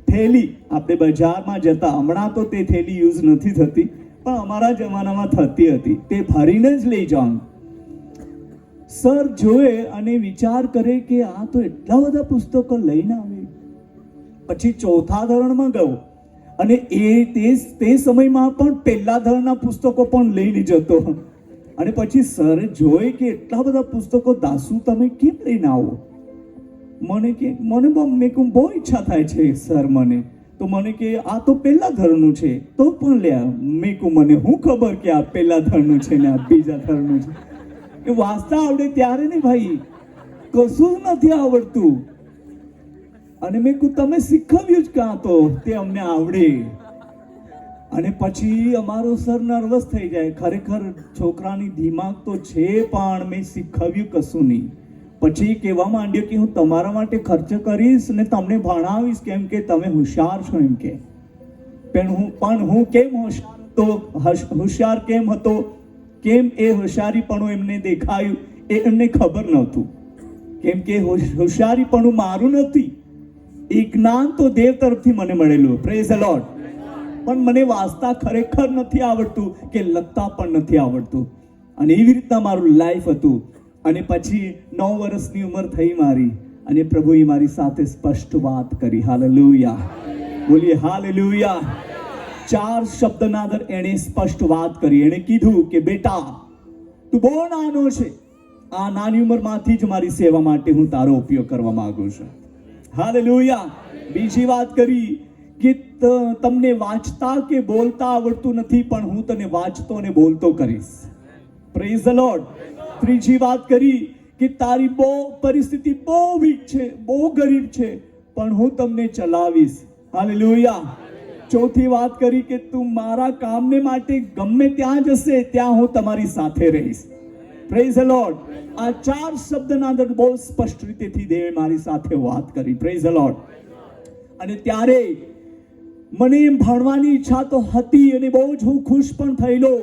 થેલી આપણે બજારમાં જતા, હમણાં તો તે થેલી યુઝ નથી થતી, પણ અમારા જમાનામાં થતી હતી, તે ભરીને જ લઈ જાઉં. સર જોએ અને વિચાર કરે કે આ તો એટલા બધા પુસ્તકો લઈને આવે. પછી 4થા ધોરણમાં ગયો અને તે સમયમાં પણ પહેલા ધોરણના પુસ્તકો પણ લઈને જતો. અને પછી સર જોઈ કે એટલા બધા પુસ્તકો દાસુ તમે કેમ લઈને આવો? મને બહુ ઈચ્છા થાય છે સર. તો મને કે આ તો પહેલા ધોરણનું છે તો પણ લે. મને હું ખબર કે આ પહેલા ધોરણનું છે ને આ બીજા ધોરણનું છે. એ વાંચતા આવડે ત્યારે ને ભાઈ, કશું નથી આવડતું. અને મેં કહ્યું તમે શીખવ્યું જ કાં તો તે અમને આવડે. અને પછી અમારો સર નર્વસ થઈ જાય. ખરેખર છોકરાની દિમાગ તો છે પણ મેં શીખવ્યું કશું નહીં. પછી કહેવા માંડ્યો કે હું તમારા માટે ખર્ચ કરીશ ને તમને ભણાવીશ કેમ કે તમે હોશિયાર છો. એમ કે પણ હું કેમ હોશિયાર કેમ હતો, કેમ એ હોશિયારીપણું એમને દેખાયું એ એમને ખબર નહોતું. કેમ કે હોશિયારીપણું મારું નથી, એ જ્ઞાન તો દેવ તરફથી મને મળેલું. Praise the lord. પણ મને વાંચતા ખરેખર નથી આવડતું કે લખતા પણ નથી આવડતું. અને એવી રીતના મારું લાઈફ હતું. અને પછી 9 વર્ષની ઉંમર થઈ મારી અને પ્રભુએ મારી સાથે સ્પષ્ટ વાત કરી. હાલેલુયા! બોલીએ હાલેલુયા! 4 શબ્દના અંદર એણે સ્પષ્ટ વાત કરી. એણે કીધું કે બેટા તું બહુ નાનો છે, આ નાની ઉંમરમાંથી જ મારી સેવા માટે હું તારો ઉપયોગ કરવા માંગુ છું. હાલેલુયા! બીજી વાત કરી કે તમને વાંચતા કે બોલતા આવડતું નથી, પણ હું તને વાંચતો અને બોલતો કરીશ. Praise the lord. ત્રીજી વાત કરી કે તારી બહુ પરિસ્થિતિ બહુ વીક છે, બહુ ગરીબ છે, પણ હું તમને ચલાવીશ. હાલેલુયા. ચોથી વાત કરી કે તું મારા કામને માટે ગમે ત્યાં જશે, ત્યાં હું તમારી સાથે રહીશ. Praise the lord. આ 4 શબ્દના અંદર બહુ સ્પષ્ટ રીતેથી દેવે મારી સાથે વાત કરી. Praise the lord. અને ત્યારે મને એમ ભણવાની ઈચ્છા તો હતી અને બહુ જ હું ખુશ પણ થયેલો,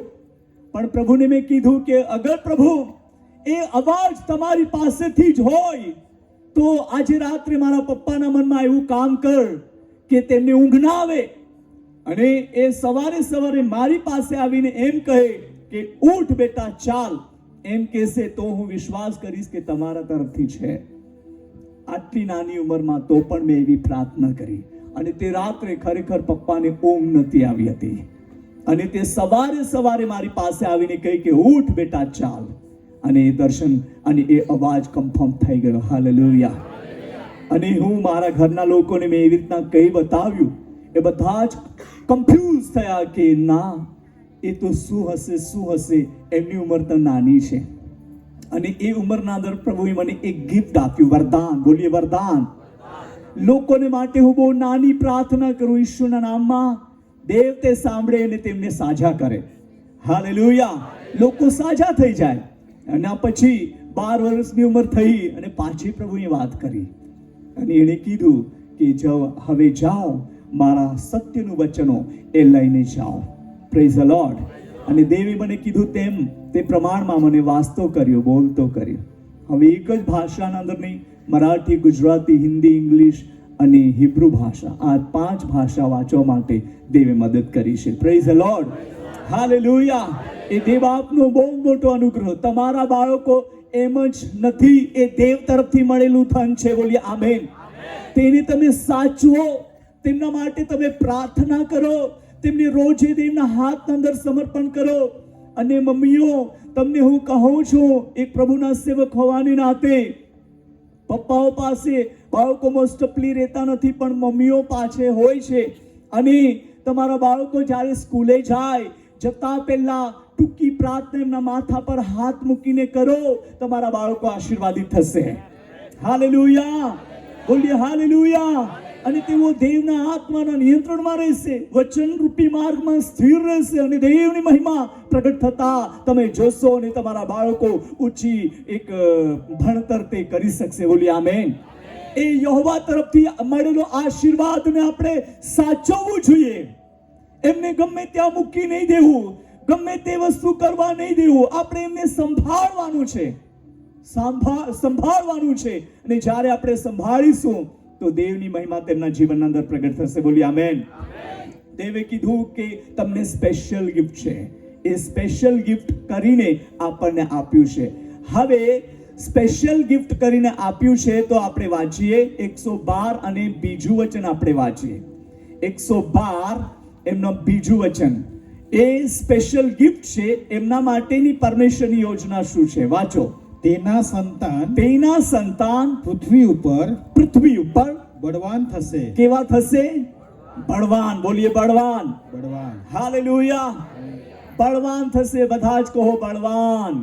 પણ પ્રભુને મેં કીધું કે અગર પ્રભુ એ અવાજ તમારી પાસેથી જ હોય તો આજે રાત્રે મારા પપ્પાના મનમાં એવું કામ કર કે તેમને ઊંઘ ના આવે અને એ સવારે સવારે મારી પાસે આવીને એમ કહે કે ઉઠ બેટા ચાલ, એમ કહેશે તો હું વિશ્વાસ કરીશ કે તમારા તરફથી છે. આટલી નાની ઉંમરમાં તો પણ મેં એવી પ્રાર્થના કરી અને તે રાત્રે ખરેખર પપ્પાને ઊંઘ નથી આવી હતી અને તે સવારે સવારે મારી પાસે આવીને કહે કે ઉઠ બેટા ચાલ, અને એ દર્શન અને એ અવાજ કન્ફર્મ થઈ ગયો. હાલેલુયા. અને હું મારા ઘરના લોકોને મેં એવી રીતના કહી બતાવ્યું, એ બધા જ કન્ફ્યુઝ થયા કે ના, એ તો શું હશે, એમની ઉંમર તો નાની છે. અને એ ઉંમરના અંદર પ્રભુએ મને એક ગિફ્ટ આપ્યું, વરદાન. બોલીએ વરદાન. લોકોને માટે હું બહુ નાની પ્રાર્થના કરું ઈશ્વરના નામમાં, દેવ તે સાંભળે અને તેમને સાજા કરે. હાલેલુયા. લોકો સાજા થઈ જાય. અને પછી 12 વર્ષની ઉંમર થઈ અને પાછી પ્રભુએ વાત કરી અને એણે કીધું કે હવે જાઓ, મારા સત્યનું વચનો એ લઈને જાઓ. Praise the lord. અને દેવે મને કીધું તેમ તે પ્રમાણમાં મને વાસ્તો કર્યો, બોલતો કર્યો. હવે એક જ ભાષાના અંદર નહીં, મરાઠી, ગુજરાતી, હિન્દી, ઇંગ્લિશ અને હિબ્રુ ભાષા, આ 5 ભાષા વાંચવા માટે દેવે મદદ કરી છે. Praise the lord. હાલેલુયા. એ દેવ આપનો બહુ મોટો અનુગ્રહ. તમારા બાળકો એમ જ નથી, એ દેવ તરફથી મળેલું ધન છે. બોલીએ આમેન. તેને તમે સાચવો, તેમના માટે તમે પ્રાર્થના કરો, તેમને રોજે દેવના હાથના અંદર સમર્પણ કરો. અને મમ્મીઓ, તમને હું કહું છું, એક પ્રભુના સેવક હોવાને નાતે પપ્પાઓ પાસે બાળકો મોસ્ટલી રહેતા નથી, પણ મમ્મીઓ પાસે હોય છે. અને તમારા બાળકો જ્યારે સ્કૂલે જાય, જતા પહેલા ટૂંકી પ્રાર્થના એમના માથા પર હાથ મૂકીને કરો, તમારા બાળકો આશીર્વાદિત થશે. હાલેલુયા. બોલીએ હાલેલુયા. અને તેઓ દેવના આત્માના નિયંત્રણમાં રહેશે, વચનરૂપી માર્ગમાં સ્થિર રહેશે અને દેવની મહિમા પ્રગટ થતા તમે જોશો અને તમારા બાળકો ઊંચી એક ભણતર તે કરી શકશે. બોલી આમેન. એ યહોવા તરફથી મળેલો આશીર્વાદને આપણે સાચવવું જોઈએ. એમને ગમે ત્યાં મૂકી નહીં દેવું, ગમે તે વસ્તુ કરવા નહીં દેવું. આપણે એમને સંભાળવાનું છે, સંભાળવાનું છે. અને જ્યારે આપણે સંભાળીશું તો દેવની મહિમા તેમના જીવનના અંદર પ્રગટ થશે. બોલી આમેન. દેવે કીધું કે તમને સ્પેશિયલ ગિફ્ટ છે, એ સ્પેશિયલ ગિફ્ટ કરીને આપણને આપ્યું છે. હવે સ્પેશિયલ ગિફ્ટ કરીને આપ્યું છે તો આપણે વાંચીએ 112 અને બીજું વચન આપણે વાંચીએ. 112 એમનું બીજું વચન. એ સ્પેશિયલ ગિફ્ટ છે, એમના માટેની પરમેશ્વરની યોજના શું છે? વાંચો. તેના સંતાન પૃથ્વી ઉપર બળવાન થશે. કેવા થશે? બળવાન. બોલીએ બળવાન. હાલેલુયા. બળવાન થશે. બધા જ કહો બળવાન.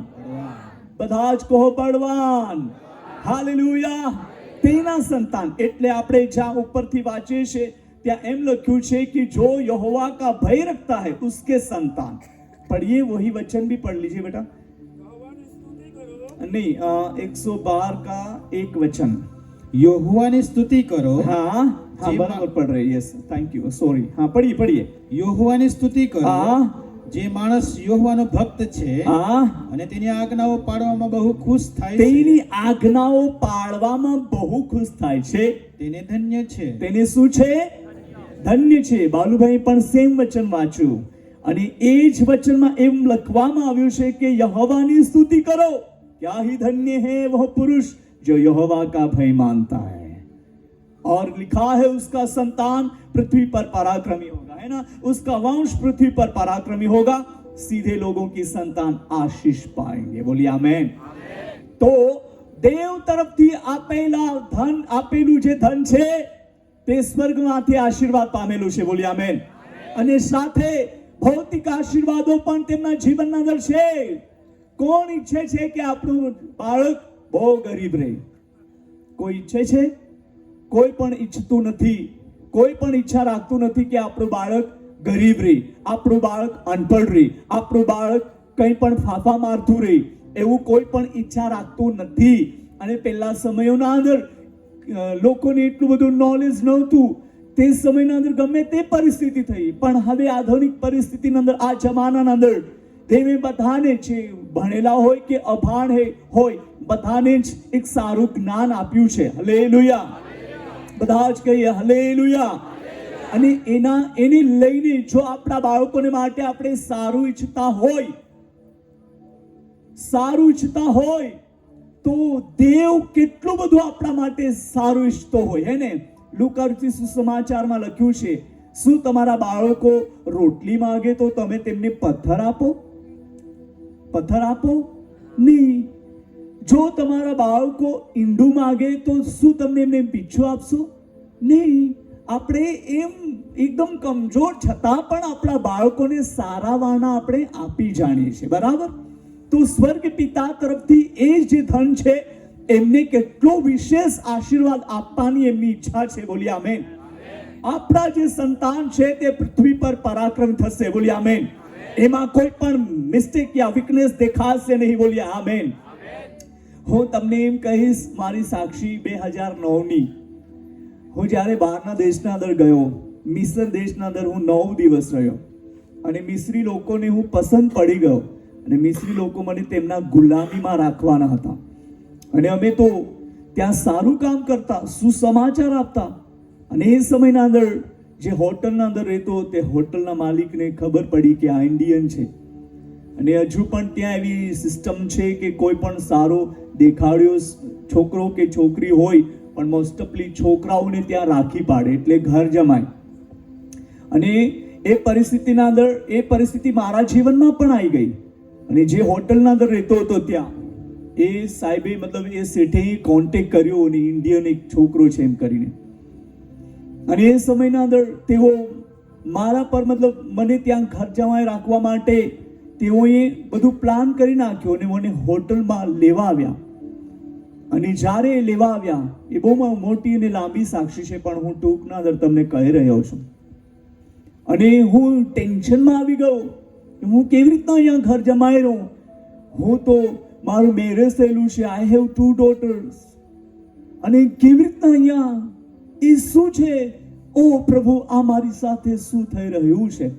બધા જ કહો બળવાન. હાલેલુયા. તેના સંતાન એટલે આપણે જ્યાં ઉપરથી વાંચીએ છીએ ત્યાં એમ લખ્યું છે कि जो यहोवा का भय रखता है उसके संतान. पढ़िए वही वचन भी पढ़ लीजिए बेटा. नहीं 112 का एक वचन. यहोवाની સ્તુતિ કરો. हाँ બરાબર પढ़ रहे. Yes thank you sorry. हाँ पढ़िए. यहोवाની સ્તુતિ કરો. हाँ. જે માણસ યહોવાનો ભક્ત છે અને તેની આજ્ઞાઓ પાળવામાં બહુ ખુશ થાય છે, તેની આજ્ઞાઓ પાળવામાં બહુ ખુશ થાય છે, તેને ધન્ય છે. તેને શું છે? ધન્ય છે. બાલુભાઈ પણ સેમ વચન વાંચ્યું અને એ જ વચનમાં એમ લખવામાં આવ્યું છે કે યહોવાની સ્તુતિ કરો. क्या ही धन्य है वह पुरुष जो यहोवा का भय मानता है और लिखा है उसका संतान पृथ्वी पर पराक्रमी होगा. है ना? उसका वंश पृथ्वी पर पराक्रमी होगा. सीधे लोगों की संतान आशीष पाएंगे. बोलिए आमेन. तो દેવ તરફથી આપેલું જે ધન છે તે સ્વર્ગમાંથી આશીર્વાદ પામેલું છે. બોલી આમેન. અને સાથે ભૌતિક આશીર્વાદો પણ તેમના જીવનના અંદર છે. કોણ ઈચ્છે છે કે આપણું બાળક બહુ ગરીબ રહે? કોઈ ઈચ્છે છે? કોઈ પણ ઈચ્છતું નથી. કોઈ પણ ઈચ્છા રાખતું નથી કે આપણું બાળક ગરીબ રહે, આપણું બાળક અનપઢ રહે, આપણું બાળક કંઈ પણ ફાફા મારતું રહે. એવું કોઈ પણ ઈચ્છા રાખતું નથી. અને પહેલા સમયોના અંદર લોકોને એટલું બધું નોલેજ નહોતું. તે સમયના અંદર ગમે તે પરિસ્થિતિ થઈ, પણ હવે આધુનિક પરિસ્થિતિના અંદર, આ જમાનાના અંદર દેવે બધાને છે, ભણેલા હોય કે અભણ હોય, બધાને જ એક સારું જ્ઞાન આપ્યું છે. હાલેલુયા. બધા જ કહીએ હાલેલુયા. અને એને લઈને જો આપણા બાળકોને માટે આપણે સારું ઈચ્છતા હોય તો દેવ કેટલું બધું આપણા માટે સારું ઈચ્છતો હોય, હે ને? લુકા સુસમાચારમાં લખ્યું છે, શું તમારા બાળકો રોટલી માંગે તો તમે તેમને પથ્થર આપો? નહીં. જો તમારા બાળકો ઈંડું માંગે તો શું તમને એમને પીછું આપશો? નહીં. આપણે એમ એકદમ કમજોર છતાં પણ આપણા બાળકોને સારા વાણા આપણે આપી જાણીએ છીએ. બરાબર? તો સ્વર્ગ પિતા તરફથી એ જે ધન છે એમને કેટલો વિશેષ આશીર્વાદ આપવાની એમની ઈચ્છા છે. બોલી આમેન. આપણા જે સંતાન છે તે પૃથ્વી પર પરાક્રમ થશે. બોલી આમેન. એમાં કોઈ પણ મિસ્ટેક યા વીકનેસ દેખાશે નહીં. બોલી આમેન. હું તમને એમ કહીશ, મારી સાક્ષી 2009ની, હું જ્યારે બહારના દેશના અંદર ગયો, મિસ્ર દેશના અંદર હું 9 દિવસ રહ્યો, અને મિસ્રી લોકોને હું પસંદ પડી ગયો. અને મિસ્રી લોકો મને તેમના ગુલામીમાં રાખવાના હતા. અને અમે તો ત્યાં સારું કામ કરતા, સુસમાચાર આપતા. અને એ સમયના અંદર જે હોટલના અંદર રહેતો, તે હોટલના માલિકને ખબર પડી કે આ ઇન્ડિયન છે. અને હજુ પણ ત્યાં એવી સિસ્ટમ છે કે કોઈ પણ સારો દેખાડ્યો છોકરો કે છોકરી હોય, પણ મોસ્ટ ઓફલી છોકરાઓને ત્યાં રાખી પાડે, એટલે ઘર જમાય. અને એ પરિસ્થિતિ મારા જીવનમાં પણ આવી ગઈ. અને જે હોટલના અંદર રહેતો હતો ત્યાં એ સાહેબે, મતલબ એ શેઠે કોન્ટેક્ટ કર્યો, અને ઇન્ડિયન એક છોકરો છે એમ કરીને. અને એ સમયના અંદર તેઓ મારા પર, મતલબ મને ત્યાં ઘર જમાઈ રાખવા માટે તેઓએ બધું પ્લાન કરી નાખ્યો. અને મને હોટલમાં લેવા આવ્યા. અને જ્યારે લેવા આવ્યા, એ બહુ મોટી અને લાંબી સાક્ષી છે, પણ હું ટૂંકના અંદર તમને કહી રહ્યો છું. અને હું ટેન્શનમાં આવી ગયો, હું કેવી રીતના અહીંયા ઘર જમાઈ રહું. હું તો, મારું મેરેજ થયેલું છે, આઈ હેવ 2 daughters, અને કેવી રીતના અહીંયા એ શું છે? ઓ પ્રભુ, આ મારી સાથે શું થઈ રહ્યું છે?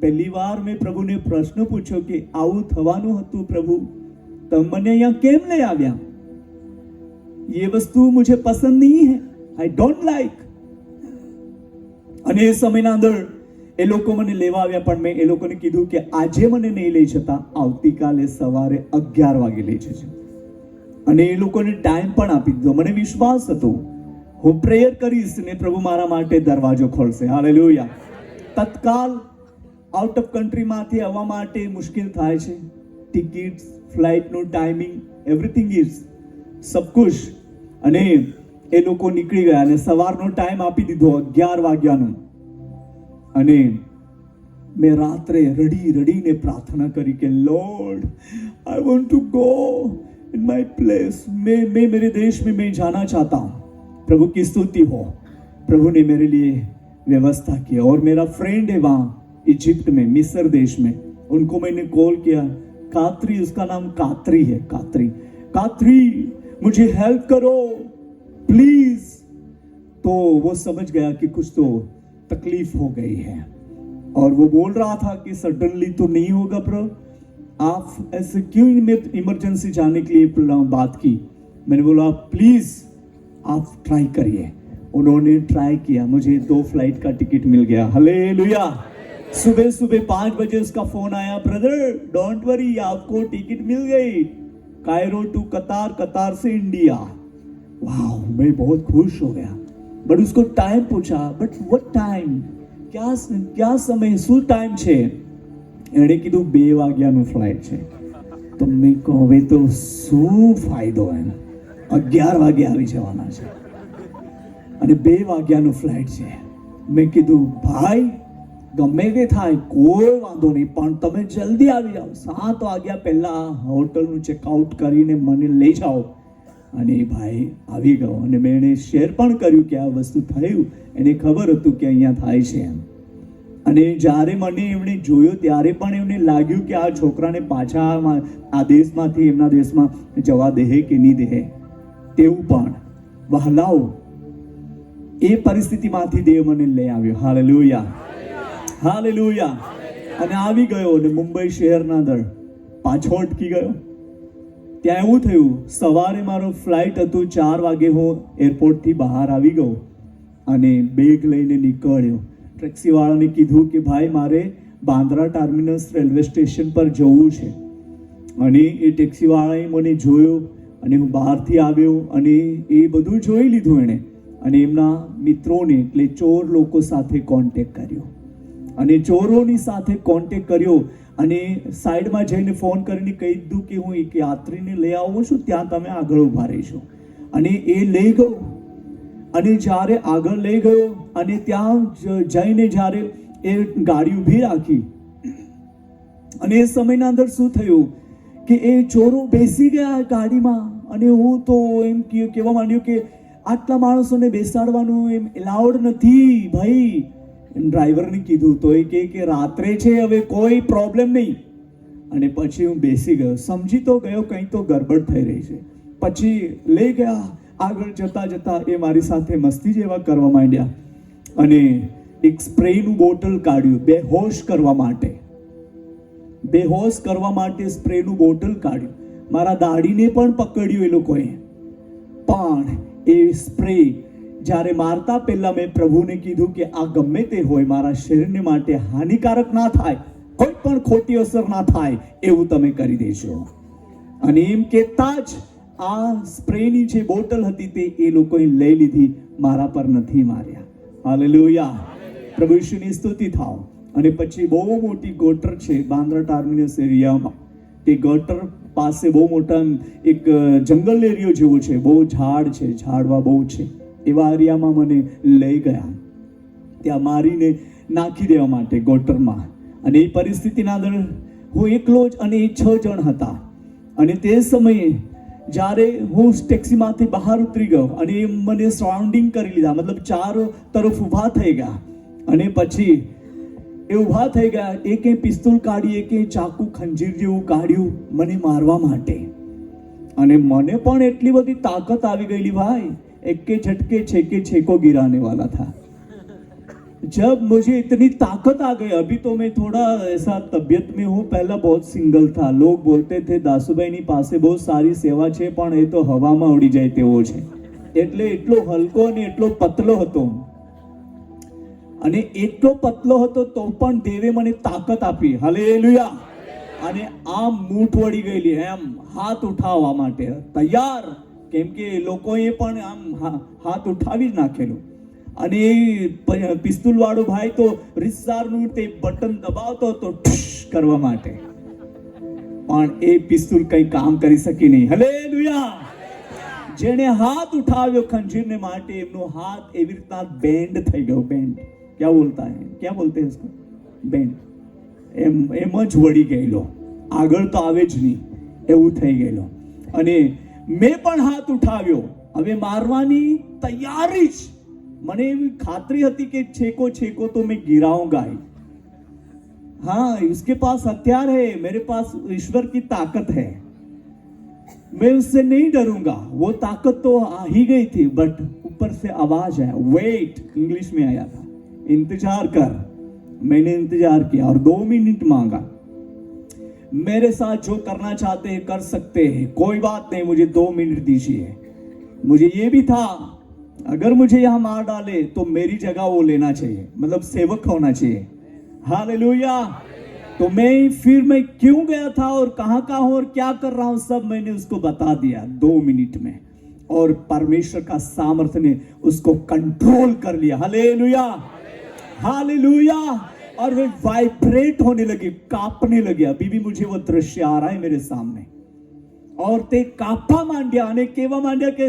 પહેલી વાર મેં પ્રભુને પ્રશ્ન પૂછ્યો કે આવું થવાનું હતું પ્રભુ, તમે મને અહીંયા કેમ લઈ આવ્યા? ये वस्तु मुझे पसंद नहीं है, आई डोंट लाइक. અને એ સમયના અંદર એ લોકો મને લેવા આવ્યા, પણ મેં એ લોકોને કીધું કે આજે મને નહીં લઈ જતા, આવતીકાલે સવારે 11 વાગે લઈ જશે. અને એ લોકોને ટાઈમ પણ આપી દીધો. મને વિશ્વાસ હતો, હું પ્રેયર કરીશ ને પ્રભુ મારા માટે દરવાજો ખોલશે. હાલેલુયા. તત્કાલ આઉટ ઓફ કન્ટ્રીમાંથી આવવા માટે મુશ્કેલ થાય છે. ટિકિટ્સ, ફ્લાઇટનું ટાઈમિંગ, એવરીથિંગ ઇઝ સબ કુછ. અને એ લોકો નીકળી ગયા, અને સવારનો ટાઈમ આપી દીધો 11 વાગ્યાનો. અને મેં રાત્રે રડીને પ્રાર્થના કરી કે lord I want to go in my place, मैं मेरे देश में मैं जाना चाहता हूँ. प्रभु की स्तुति हो. प्रभु ने मेरे लिए व्यवस्था किया. और मेरा फ्रेंड है वहाँ इजिप्ट में, मिस्र देश में, उनको मैंने कॉल किया. कात्री, उसका नाम कात्री है. कात्री मुझे हेल्प करो प्लीज. तो वो समझ गया कि कुछ तो तकलीफ हो गई है, और वो बोल रहा था कि सडनली तो नहीं होगा प्रभु, आप ऐसे क्यों इमरजेंसी जाने के लिए बात की? मैंने बोला प्लीज आप ट्राई करिए. उन्होंने ट्राई किया, मुझे 2 फ्लाइट का टिकट मिल गया. हालेलुया. सुबह 5 बजे उसका फोन आया, ब्रदर डोंट वरी, आपको टिकट मिल गई, कायरो टू कतार, कतार से इंडिया. वाह, मैं बहुत खुश हो गया. बट उसको टाइम पूछा, बट व्हाट टाइम, क्या समय, શું ટાઈમ છે? એણે કીધું 2 વાગ્યાનું ફ્લાઇટ છે. તો મેં કહું હવે તો શું ફાયદો, એમ 11 વાગે આવી જવાના છે. અને 2 વાગ્યાનું ફ્લાઇટ છે. મેં કીધું ભાઈ ગમે તે થાય કોઈ વાંધો નહીં, પણ તમે જલ્દી આવી જાઓ, 7 વાગ્યા પહેલા હોટલનું ચેકઆઉટ કરીને મને લઈ જાઓ. અને એ ભાઈ આવી ગયો અને મેં એને શેર પણ કર્યું કે આ વસ્તુ થયું. એને ખબર હતું કે અહીંયા થાય છે એમ. અને જ્યારે મને એમણે જોયો ત્યારે પણ એમને લાગ્યું કે આ છોકરાને પાછા આ દેશમાંથી એમના દેશમાં જવા દે કે નહીં દે. તેવું પણ વહાલાઓ એ પરિસ્થિતિમાંથી દેવ મને લઈ આવ્યો. Hallelujah, hallelujah. અને આવી ગયો અને મુંબઈ શહેરના દર પાછો અટકી ગયો. ત્યાં એવું થયું, સવારે મારો ફ્લાઇટ હતું, 4 વાગે હું એરપોર્ટથી બહાર આવી ગયો અને બેગ લઈને નીકળ્યો. ટેક્સીવાળાને કીધું કે ભાઈ મારે બાંદ્રા ટર્મિનસ રેલવે સ્ટેશન પર જવું છે. અને એ ટેક્સીવાળાએ મને જોયો અને હું બહારથી આવ્યો અને એ બધું જોઈ લીધું એણે. અને એમના મિત્રોને એટલે ચોર લોકો સાથે કોન્ટેક્ટ કર્યો અને ચોરોની સાથે કોન્ટેક્ટ કર્યો અને સાઈડમાં જઈને ફોન કરીને કહી દીધું કે હું એક યાત્રીને લઈ આવું છું, ત્યાં તમે આગળ ઊભા રહીશો. અને એ લઈ ગયો અને જ્યારે આગળ લઈ ગયો અને ત્યાં જઈને જ્યારે એ ગાડી ઊભી રાખી અને એ સમયના અંદર શું થયું કે એ ચોરો બેસી ગયા ગાડીમાં. અને હું તો એમ કહેવા માંડ્યું કે આટલા માણસોને બેસાડવાનું એમ એલાઉડ નથી ભાઈ. ડ્રાઈવરને કીધું તો એ કે રાત્રે છે, હવે કોઈ પ્રોબ્લેમ નહીં. અને પછી હું બેસી ગયો, સમજી તો ગયો કંઈ તો ગડબડ થઈ રહી છે. પછી લઈ ગયા. આગળ જતા જતા એ મારી સાથે મસ્તી જેવા કરવા માંડ્યા અને એક સ્પ્રેનું બોટલ કાઢ્યું બેહોશ કરવા માટે. બેહોશ કરવા માટે સ્પ્રેનું બોટલ કાઢ્યું. મારા દાઢીને પણ પકડ્યું એ લોકોએ. પણ એ સ્પ્રે જ્યારે મારતા પહેલા મેં પ્રભુને કીધું કે આ ગમે તે હોય મારા શરીરને માટે હાનિકારક ના થાય, કોઈ પણ ખોટી અસર ના થાય એવું તમે કરી દેજો. અને એમ કહેતા જ આ સ્પ્રેની જે બોટલ હતી તે એ લોકોએ લઈ લીધી, મારા પર નથી માર્યા. હાલેલુયા, પ્રભુ ઈશ્વરની સ્તુતિ થાવ. અને પછી બહુ મોટી ગટર છે બાંદ્રા ટર્મિનસ એરિયામાં. તે ગટર પાસે બહુ મોટા એક જંગલ એરિયો જેવો છે, બહુ ઝાડ છે, ઝાડવા બહુ છે. એવા એરિયામાં મને લઈ ગયા ત્યાં મારીને નાખી દેવા માટે ગોટરમાં. અને એ પરિસ્થિતિના અંદર હું એકલો જ અને એ 6 જણ હતા. અને તે સમયે જ્યારે હું ટેક્સીમાંથી બહાર ઉતરી ગયો અને એ મને સરાઉન્ડિંગ કરી લીધા, મતલબ 4 તરફ ઊભા થઈ ગયા. અને પછી એ ઊભા થઈ ગયા, એકે પિસ્તોલ કાઢી, એકે ચાકુ ખંજીર જેવું કાઢ્યું મને મારવા માટે. અને મને પણ એટલી બધી તાકાત આવી ગયેલી ભાઈ, एक के झटके छेके छेको गिराने वाला था. जब मुझे इतनी ताकत आ गई, अभी तो मैं थोड़ा ऐसा तबीयत में हूँ, पहला बहुत सिंगल था. लोग बोलते थे दासूभाई ની પાસે બહુ સારી સેવા છે પણ એ તો હવામાં ઉડી જાય તેવો છે. એટલે એટલો હલકો અને એટલો પતલો હતો. અને એટલો પતલો હતો તો પણ દેવે મને તાકાત આપી. હાલેલુયા. અને આમ મૂઠ વળી ગયેલી, એમ હાથ ઉઠાવવા માટે તૈયાર, કેમ કે લોકોએ પણ આમ હાથ ઉઠાવી જ નાખેલું. અને પિસ્તુલ વાળો ભાઈ તો રિસ્સારનું તે બટન દબાવતો હતો કરવા માટે, પણ એ પિસ્તુલ કઈ કામ કરી શકી નહીં. હાલેલુયા. જેને હાથ ઉઠાવ્યો ખંજીરને માટે, એમનો હાથ એવી રીતના બેન્ડ થઈ ગયો. બેન્ડ ક્યાં બોલતા હે, ક્યાં બોલતે હે इसको? બેન્ડ. એમ જ વળી ગયેલો, આગળ તો આવે જ નહીં એવું થઈ ગયેલો. અને મેં પણ હાથ ઉઠાવ્યો, હવે મારવાની તૈયારી જ. મને એવી ખાતરી હતી કે છેકો છેકો તો मैं गिराऊंगा ही. हाँ, उसके पास हथियार है, मेरे पास ईश्वर की ताकत है, मैं उससे नहीं डरूंगा. वो ताकत तो आ ही गई थी, बट ऊपर से आवाज आया, वेट, इंग्लिश में आया था, इंतजार कर. मैंने इंतजार किया और 2 मिनट मांगा. मेरे साथ जो करना चाहते हैं कर सकते हैं, कोई बात नहीं, मुझे 2 मिनट दीजिए. मुझे ये भी था अगर मुझे यहाँ मार डाले तो मेरी जगह वो लेना चाहिए, मतलब सेवक होना चाहिए. हालेलुया. तो मैं क्यों गया था और कहाँ का हूँ और क्या कर रहा हूँ, सब मैंने उसको बता दिया 2 मिनट में. और परमेश्वर का सामर्थ्य ने उसको कंट्रोल कर लिया. Hallelujah, hallelujah. और वे वाइब्रेट होने लगे, कांपने लगे. अभी भी मुझे वो दृश्य आ रहा है मेरे सामने. और ते कापा માંડ્યા અને કેવા માંડ્યા કે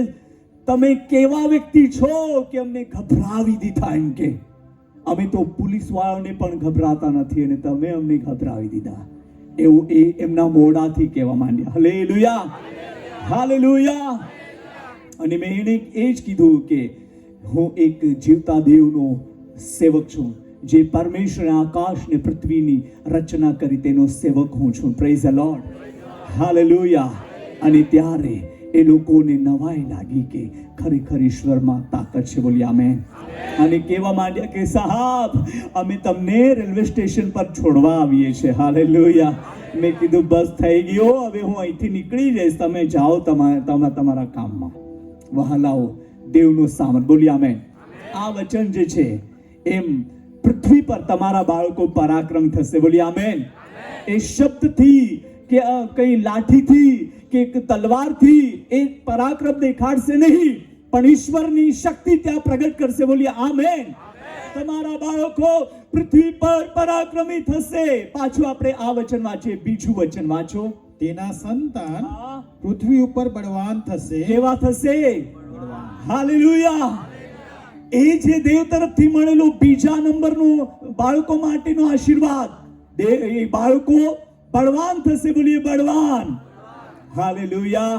તમે કેવા વ્યક્તિ છો કે અમને ગભરાવી દીધા, એમ કે અમે તો પોલીસ વાળાને પણ ગભરાતા નથી અને તમે અમને ગભરાવી દીધા, એવું એ એમના મોઢાથી કહેવા માંડ્યા. Hallelujah, hallelujah. અને મેં એને એ જ કીધું કે હું એક જીવતા દેવનો સેવક છું, જે પરમેશ્વરે આકાશ ને પૃથ્વીની રચના કરી તેનો સેવક હું છું. Praise the lord, hallelujah. અને ત્યારે એ લોકોને નવાઈ લાગી કે ખરેખર ઈશ્વરમાં તાકાત છે. બોલી આમેન. અને કહેવા માંડ્યા કે સાહેબ અમે તમને રેલવે સ્ટેશન પર છોડવા આવીએ છીએ. હાલેલુયા. મેં કીધું બસ થઈ ગયો, હવે હું અહીંથી નીકળી જઈશ, તમે જાઓ તમારા કામમાં. વહાલાઓ, દેવનું સામર્થ્ય. બોલી આમેન. આ વચન જે છે એમ પૃથ્વી પર તમારા બાળકો પરાક્રમ થશે. બોલી આમેન. એ શબ્દથી કે કઈ લાઠીથી કે તલવારથી એ પરાક્રમ દેખાડશે નહીં, પણ ઈશ્વરની શક્તિ ત્યાં પ્રગટ કરશે. બોલીએ આમેન. તમારા બાળકો પૃથ્વી પર પરાક્રમી થશે. પાછું આપણે આ વચન વાંચીએ, બીજું વચન વાંચો. તેના સંતાન પૃથ્વી ઉપર બળવાન થશે. કેવા થશે? હાલેલુયા. એ જે દેવ તરફથી મળેલું બીજા નંબરનું બાળકો માટેનો આશીર્વાદ, એ બાળકો બળવાન થશે. બોલીએ બળવાન. હાલેલુયા.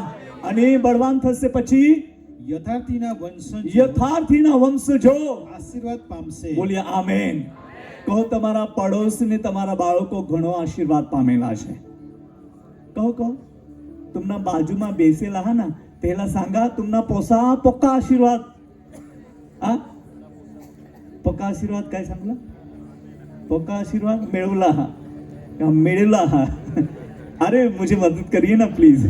અને બળવાન થશે પછી યથાર્થીના વંશજો આશીર્વાદ પામશે. બોલીએ આમેન. કહો તમારા પડોશને તમારા બાળકો ઘણો આશીર્વાદ પામેલા છે. કહો तुमना बाजूમાં બેસેલા હા ના, પહેલા सांगा तुमना पक्का आशीर्वाद. पक्का आशीर्वाद काय सांगला? पक्का आशीर्वाद मिळवला हा, मिळवला हा. अरे मुझे मदद करिए ना प्लीज.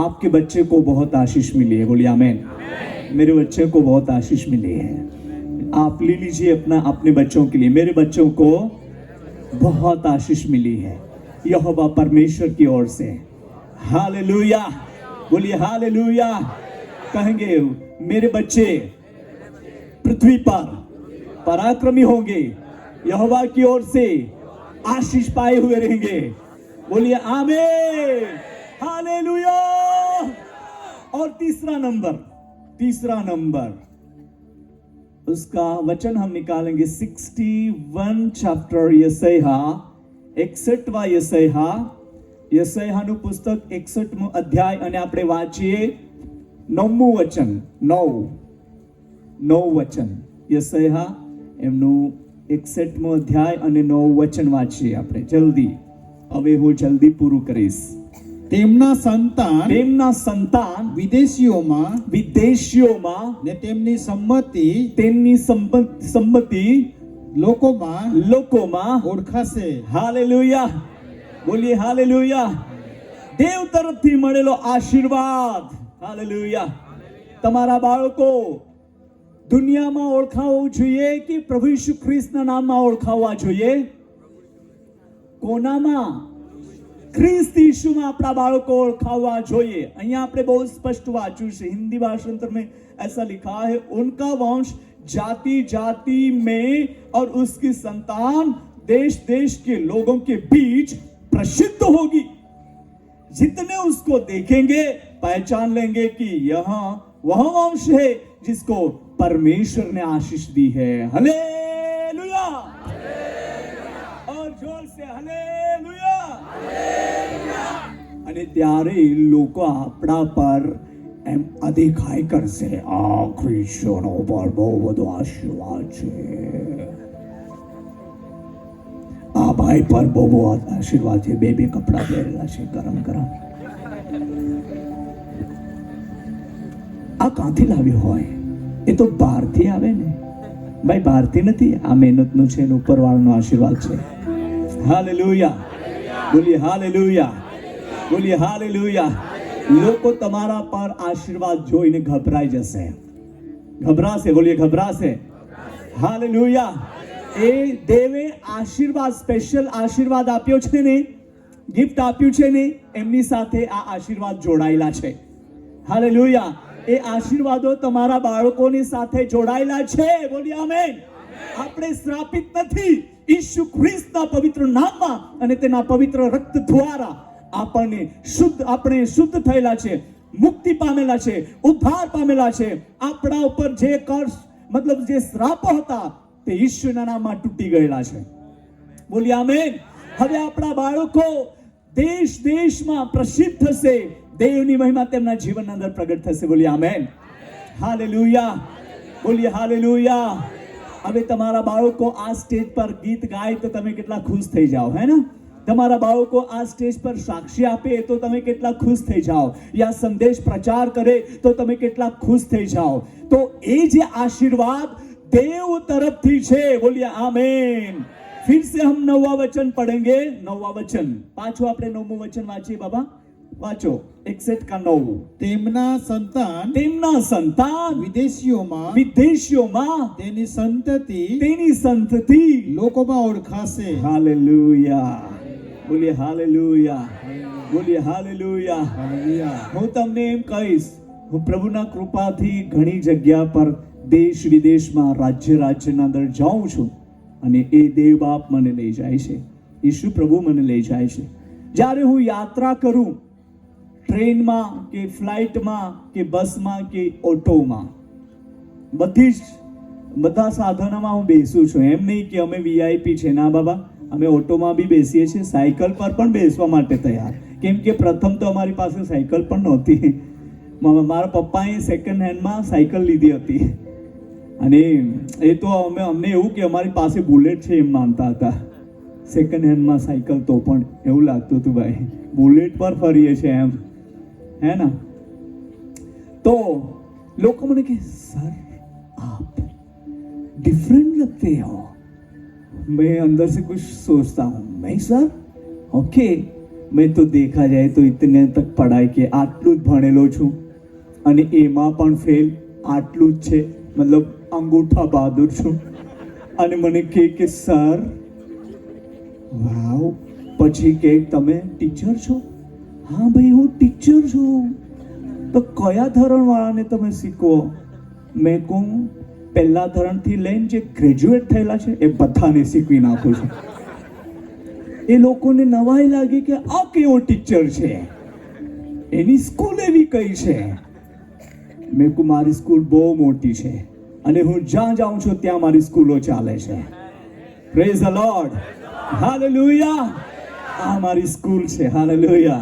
आपके बच्चे को बहुत आशीष मिली है. बोलिए आमेन. मेरे बच्चे को बहुत आशीष मिली है. आप ले लीजिए अपने बच्चों के लिए. मेरे बच्चों को बहुत आशीष मिली है यहोवा परमेश्वर की ओर से. हालेलुया. बोलिए हालेलुया. कहेंगे मेरे बच्चे पृथ्वी पर पराक्रमी होंगे, यहोवा की ओर से आशीष पाए हुए रहेंगे. बोलिए आमीन. हालेलुया. और तीसरा नंबर उसका वचन हम निकालेंगे 61 चैप्टर यशायाह 61वां यशायाहનું પુસ્તક 61મો અધ્યાય અને આપણે વાંચીએ 9મું વચન. 9 વચન यशायाह એમનું 61મો અધ્યાય અને 9 વચન વાંચીએ આપણે જલ્દી. હવે હું જલ્દી પૂરું કરીશ. તેમના સંતાન વિદેશીઓમાં ને તેમની સંમતિ લોકોમાં ઓળખાશે. હાલેલુયા. બોલીએ હાલેલુયા. દેવ તરફથી મળેલો આશીર્વાદ. હાલેલુયા. તમારા બાળકો દુનિયામાં ઓળખાવવું જોઈએ કે પ્રભુ ઈસુ ખ્રિસ્તના નામમાં ઓળખાવવા જોઈએ? કોનામાં? ખ્રિસ્ત ઈસુમાં આપણા બાળકો ઓળખાવવા જોઈએ. અહીંયા આપણે बहुत स्पष्ट वाचू है, हिंदी भाषांतर में ऐसा लिखा है, उनका वंश जाति जाति में और उसकी संतान देश देश के लोगों के बीच प्रसिद्ध होगी. जितने उसको देखेंगे पहचान लेंगे कि यहाँ वह वंश है जिसको परमेश्वर ने आशीष दी है. हालेलुया. और जोर से हालेलुया. અને ત્યારે લોકો આપણા પર એમ અધિકાય કરશે, આ ખ્રિસ્તીયનો પર બહુ બધો આશીર્વાદ છે, આ ભાઈ પર બહુ આશીર્વાદ છે, બે કપડા પહેરેલા છે ગરમ. આ કાંથી લાવ્યો હોય? એ તો બહારથી આવે ને ભાઈ, બહારથી નથી. આ મહેનતનું છે, ઉપરવાળાનો આશીર્વાદ છે. હાલેલુયા. બોલીએ હાલેલુયા. બોલીએ હાલેલુયા. લોકો તમારા પર આશીર્વાદ જોઈને ગભરાઈ જશે, ગભરાશે. બોલીએ ગભરાશે. હાલેલુયા. એ દેવે આશીર્વાદ, સ્પેશિયલ આશીર્વાદ આપ્યો છે ને, ગિફ્ટ આપ્યું છે ને, એમની સાથે આ આશીર્વાદ જોડાયેલા છે. હાલેલુયા. એ આશીર્વાદો તમારા બાળકોની સાથે જોડાયેલા છે. બોલીએ આમેન. આપણે શ્રાપિત નથી. ઈસુ ખ્રિસ્તના પવિત્ર નામમાં અને તેના પવિત્ર રક્ત દ્વારા આપણે શુદ્ધ થયેલા છે. મુક્તિ પામેલા છે, ઉદ્ધાર પામેલા છે. આપણા ઉપર જે કર્સ મતલબ જે શ્રાપો હતા તે ઈશ્વરના નામમાં તૂટી ગયેલા છે. બોલીએ આમેન. હવે આપણા બાળકો દેશ દેશમાં પ્રસિદ્ધ થશે, દેવની મહિમા તેમના જીવનના અંદર પ્રગટ થશે. બોલીએ આમેન. હાલેલુયા. બોલીએ હાલેલુયા. હવે તમારા બાળકો આ સ્ટેજ પર ગીત ગાય તો તમે કેટલા ખુશ થઈ જાઓ, હે ને? તમારા બાળકો આ સ્ટેજ પર સાક્ષી આપે તો તમે કેટલા ખુશ થઈ જાઓ, યા સંદેશ પ્રચાર કરે તો તમે કેટલા ખુશ થઈ જાઓ. તો એ જે આશીર્વાદ देव तरफ थी छे. बोलिए आमीन. फिर से हम 9वां वचन पढ़ेंगे. 9वां वचन पाछो आपणे 9मुं वचन वांचीए बाबा. वाचो 61 का 9. તેમના સંતાન વિદેશીઓમાં તેની સંતતિ લોકોમાં ઓળખાશે. હાલેલુયા. બોલીએ હાલેલુયા. બોલીએ હાલેલુયા. હું તમને એમ કહીશ, હું પ્રભુના કૃપાથી ઘણી જગ્યા પર દેશ વિદેશમાં રાજ્યના અંદર જાઉં છું અને એ દેવ બાપ મને લઈ જાય છે, ઈશુ પ્રભુ મને લઈ જાય છે. જ્યારે હું યાત્રા કરું, ટ્રેનમાં કે ફ્લાઇટમાં કે બસમાં કે ઓટોમાં, બધા સાધનોમાં હું બેસું છું. એમ નહીં કે અમે વીઆઈપી છે, ના બાબા, અમે ઓટોમાં બી બેસીએ છીએ, સાયકલ પર પણ બેસવા માટે તૈયાર. કેમ કે પ્રથમ તો અમારી પાસે સાયકલ પણ નહોતી. મારા પપ્પાએ સેકન્ડ હેન્ડમાં સાયકલ લીધી હતી અને એ તો અમને એવું કે અમારી પાસે બુલેટ છે એમ માનતા હતા. સેકન્ડ હેન્ડમાં સાયકલ તો પણ એવું લાગતું હતું ભાઈ બુલેટ પર ફરીએ છે એમ, है ना? तो लोग मैंने कहा सर आप डिफरेंट लगते हो. मैं अंदर से कुछ सोचता हूँ, मैं सर ओके, मैं तो देखा जाए तो इतने तक पढ़ाई के आटलू ज भणेलो छूं અને એમાં પણ ફેલ આટલું જ છે, મતલબ અંગૂઠા બહાદુર છું. અને મને કે સર વાવ. પછી કે તમે ટીચર છો? હા ભાઈ હું ટીચર છું. તો કયા ધોરણવાળાને તમે શીખવો? મેં કહું પહેલા ધોરણથી લઈને જે ગ્રેજ્યુએટ થયેલા છે એ બધાને શીખવી નાખું છું. એ લોકોને નવાઈ લાગી કે આ કેવો ટીચર છે, એની સ્કૂલ એવી કઈ છે. મેં કહું મારી સ્કૂલ બહુ મોટી છે અને હું જ્યાં જાઉં છું ત્યાં મારી સ્કૂલો ચાલે છે. Praise the lord. હાલેલુયા. આ મારી સ્કૂલ છે. હાલેલુયા.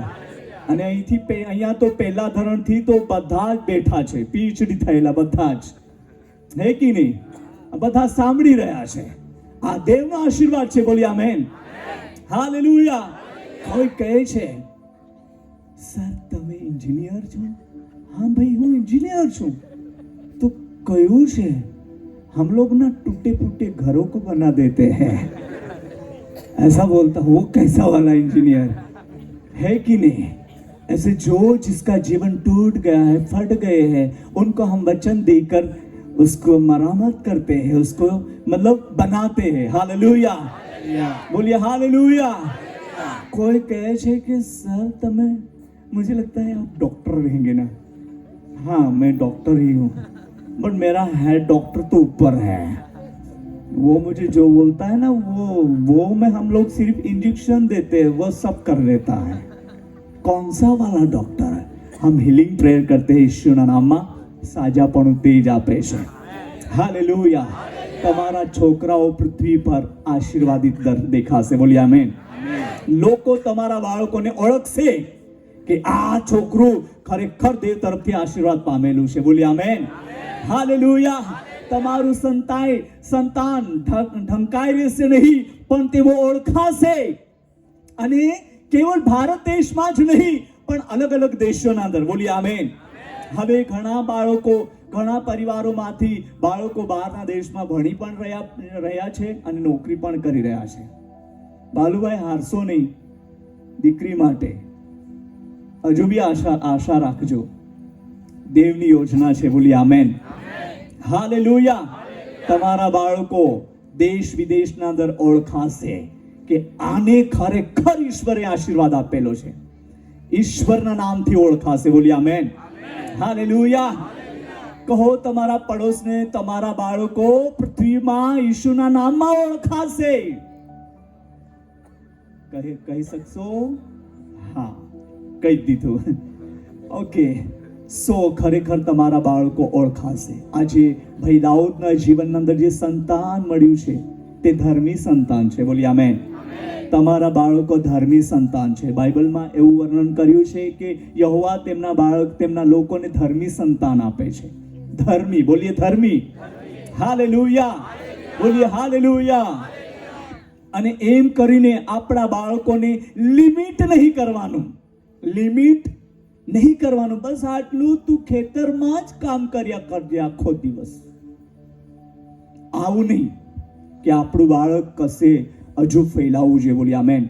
અને અહીંયા તો પહેલા ધોરણથી તો બધા જ બેઠા છે, પીએચડી થયેલા બધા જ, હે કે નહીં? બધા સાંભળી રહ્યા છે. આ દેવનો આશીર્વાદ છે. બોલી આમેન. હાલેલુયા. કોઈ કહે છે સર તમે એન્જિનિયર છો? हाँ भाई हूँ इंजीनियर छूं. तो कयूं छे हम लोग ना टूटे फूटे घरों को बना देते हैं, ऐसा बोलता. वो कैसा वाला इंजीनियर है कि नहीं? ऐसे जो जिसका जीवन टूट गया है, फट गए हैं, उनको हम वचन देकर उसको मरम्मत करते हैं, उसको मतलब बनाते हैं. हालेलुया. बोलिए हालेलुया. कोई कहे छे कि सर तमें, मुझे लगता है आप डॉक्टर रहेंगे ना? हाँ मैं डॉक्टर ही हूँ, बट मेरा हेड डॉक्टर तो ऊपर है. वो मुझे जो बोलता है ना वो में हम लोग सिर्फ इंजेक्शन देते हैं, वो सब कर लेता है. कौन सा वाला डॉक्टर है? हम हीलिंग प्रेयर करते हैं ईश्वરના નામમાં, સાજાપણું તેજ આપે છે. હાલેલુયા. તમારા છોકરાઓ પૃથ્વી પર આશીર્વાદિત દેખાશે. બોલી આમેન. લોકો તમારા બાળકોને ઓળખશે કે આ છોકરું ખરેખર દેવ તરફથી આશીર્વાદ પામેલું છે. બોલી આમેન. હાલેલુયા. તમારું સંતાન ઢંકાઈ રહેશે નહીં, પણ તેઓ ઓળખાશે. અને કેવળ ભારત દેશમાં જ નહીં પણ અલગ અલગ દેશોના અંદર. બોલી આમેન. હવે ઘણા બાળકો, ઘણા પરિવારોમાંથી બાળકો બહારના દેશમાં ભણી પણ રહ્યા છે અને નોકરી પણ કરી રહ્યા છે. બાલુભાઈ હારશો નહીં દીકરી માટે, હજુ બી આશા રાખજો. દેવની યોજના છે. બોલી આમેન. હાલેલુયા. તમારા બાળકો દેશ વિદેશના અંદર ઓળખાશે કે આને ખરેખર ઈશ્વરે આશીર્વાદ આપેલો છે. ઈશ્વરના નામથી ઓળખાશે. બોલી આમેન. હાલેલુયા. કહો તમારા પડોશને, તમારા બાળકો પૃથ્વીમાં ઈશુના નામમાં ઓળખાશે. કહી શકશો? હા કહી દીધું. ઓકે. ખરેખર તમારા બાળકો ઓળખાશે. આજે ભાઈ દાઉદના જીવનના અંદર જે સંતાન મળ્યું છે તે ધર્મી સંતાન છે. બોલી આમેન. તમારા બાળકો ધર્મી સંતાન છે. બાઇબલમાં એવું વર્ણન કર્યું છે કે યહોવા તેમના લોકોને ધર્મી સંતાન આપે છે. ધર્મી, બોલીએ ધર્મી. હાલેલુયા, બોલીએ હાલેલુયા. અને એમ કરીને આપણા બાળકોને લિમિટ નહીં કરવાનું, લિમિટ નહીં કરવાનું. બસ આટલું તું ખેતરમાં જ કામ કર્યા કરજે આખો દિવસ. આવું નહીં કે આપણું બાળક કશે હજુ ફેલાવવું જોઈએ. બોલી આમેન.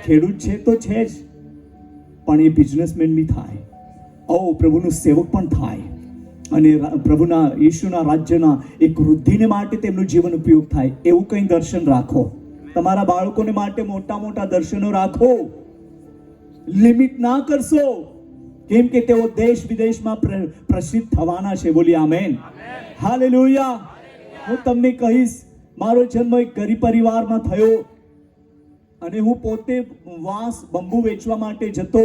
ખેડૂત છે તો છે જ, પણ એ બિઝનેસમેન બી થાય, પ્રભુનું સેવક પણ થાય, અને પ્રભુના ઈશુના રાજ્યના એક વૃદ્ધિને માટે તેમનું જીવન ઉપયોગ થાય એવું કંઈ દર્શન રાખો. તમારા બાળકોને માટે મોટા મોટા દર્શનો રાખો. લિમિટ ના કરશો, કેમ કે તેઓ દેશ વિદેશમાં પ્રસિદ્ધ થવાના છે. બોલી આમેન. હાલેલુયા. હું તમને કહીશ, મારો જન્મ એક ગરીબ પરિવારમાં થયો અને હું પોતે બંબુ વેચવા માટે જતો.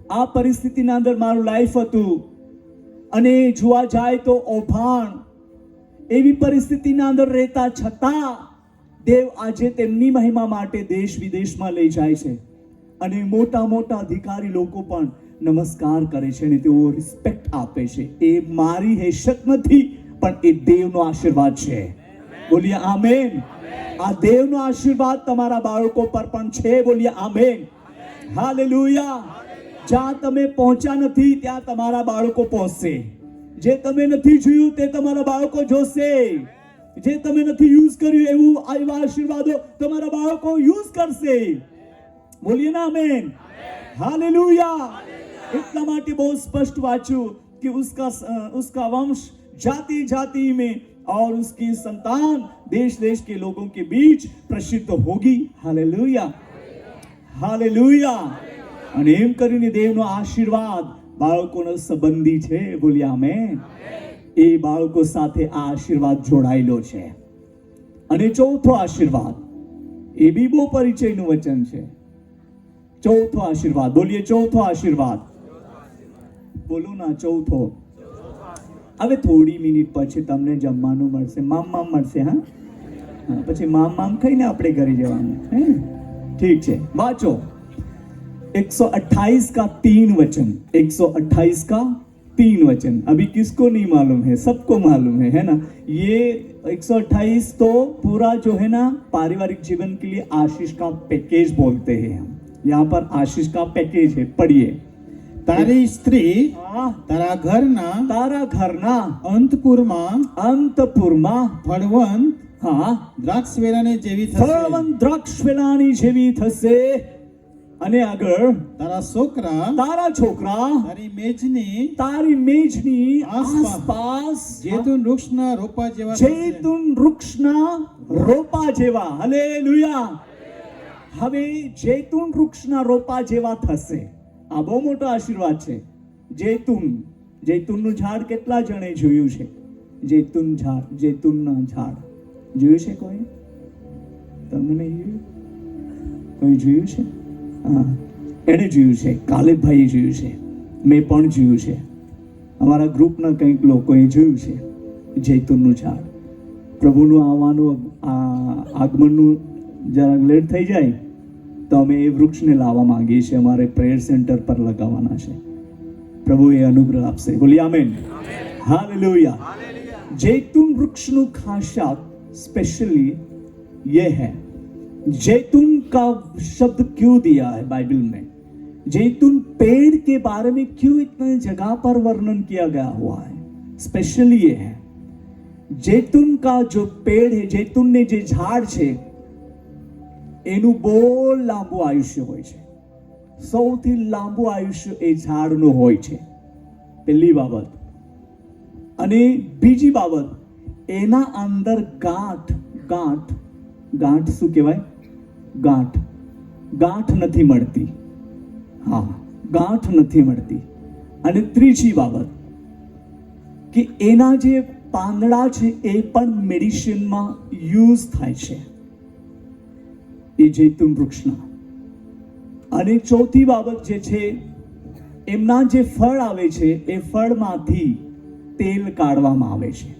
આ પરિસ્થિતિના અંદર મારું લાઈફ હતું, અને જોવા જાય તો ઓભાણ એવી પરિસ્થિતિના અંદર રહેતા છતાં દેવ આજે તેમની મહિમા માટે દેશ વિદેશમાં લઈ જાય છે, અને મોટા મોટા અધિકારી લોકો પણ નમસ્કાર કરે છે અને તેઓ રિસ્પેક્ટ આપે છે. એ મારી હેસિયત નથી, પણ એ દેવનો આશીર્વાદ છે. બોલીએ આમેન. આ દેવનો આશીર્વાદ તમારા બાળકો પર પણ છે. બોલીએ આમેન. હાલેલુયા. જ્યાં તમે પહોંચ્યા નથી ત્યાં તમારા બાળકો પહોંચશે. જે તમે નથી જોયું તે તમારા બાળકો જોશે. જે તમે નથી યુઝ કર્યું એવું આવા આશીર્વાદો તમારા બાળકો યુઝ કરશે. બોલીએ ના આમેન. હાલેલુયા. એટલા માટે બહુ સ્પષ્ટ વાંચ્યું कि उसका वंश जाति जाति में और उसकी संतान देश देश के लोगों के बीच प्रसिद्ध होगी. Hallelujah, hallelujah. અને એમ કરીને દેવનો આશીર્વાદ બાળકોનો સંબંધી છે. બોલી આમેન. એ બાળકો સાથે આ આશીર્વાદ જોડાયેલો છે. અને ચોથો આશીર્વાદ, એ બી બહુ પરિચયનું વચન છે. ચોથો આશીર્વાદ, બોલીએ ચોથો આશીર્વાદ. બોલો ના, ચોથો. હવે થોડી મિનિટ પછી તમને જમવાનું મળશે, મામ મળશે. હા, પછી મામ ખાઈને આપણે ઘરે જવાનું. ઠીક છે, વાંચો 128 का 3 वचन. 128 का 3 वचन. अभी किसको नहीं मालूम है? सबको मालूम है ना. ये 128 तो पूरा जो है ना पारिवारिक जीवन के लिए आशीष का पैकेज बोलते हैं हम. यहाँ पर आशीष का पैकेज है. पढ़िए. તારી સ્ત્રી તારા ઘરના અંતપુરમાં ફળવંત દ્રાક્ષવેલાની જેવી થશે. અને આગળ તારા છોકરા તારી મેજની આસપાસ જૈતુન વૃક્ષના રોપા જેવા. હાલેલુયા. હવે જૈતુન વૃક્ષના રોપા જેવા થશે. આ બહુ મોટો આશીર્વાદ છે. જૈતુનનું ઝાડ કેટલા જણે જોયું છે? જૈતુનના ઝાડ જોયું છે કોઈ? તમને નહીં જોયું? કોઈ જોયું છે? હા, એણે જોયું છે. કાલેબભાઈએ જોયું છે. મેં પણ જોયું છે. અમારા ગ્રુપના કંઈક લોકોએ જોયું છે જૈતુનનું ઝાડ. પ્રભુનું આવવાનું આગમનનું જરા લેટ થઈ જાય તો અમે એ વૃક્ષને લાવવા માંગીએ છીએ. અમારે પ્રેયર સેન્ટર પર લગાવવાના છે. પ્રભુ એ અનુગ્રહ આપશે. બોલીએ આમેન. हालेलुया. जैतून वृक्षनु खासियत स्पेशली ये है, जैतून का शब्द क्यों दिया है बाइबल में? जैतून पेड़ के बारे में क्यों इतने जगह पर वर्णन किया गया हुआ है? स्पेशली ये है, जैतून का जो पेड़ है, जैतून ने जो झाड़ છે એનું બહુ લાંબુ આયુષ્ય હોય છે. સૌથી લાંબુ આયુષ્ય એ ઝાડનું હોય છે. પહેલી બાબત. અને બીજી બાબત, એના અંદર ગાંઠ શું કહેવાય? ગાંઠ નથી મળતી. હા, ગાંઠ નથી મળતી. અને ત્રીજી બાબત કે એના જે પાંદડા છે એ પણ મેડિસિનમાં યુઝ થાય છે એ જૈતુન વૃક્ષના. અને ચોથી બાબત જે છે એમના જે ફળ આવે છે એ ફળમાંથી તેલ કાઢવામાં આવે છે.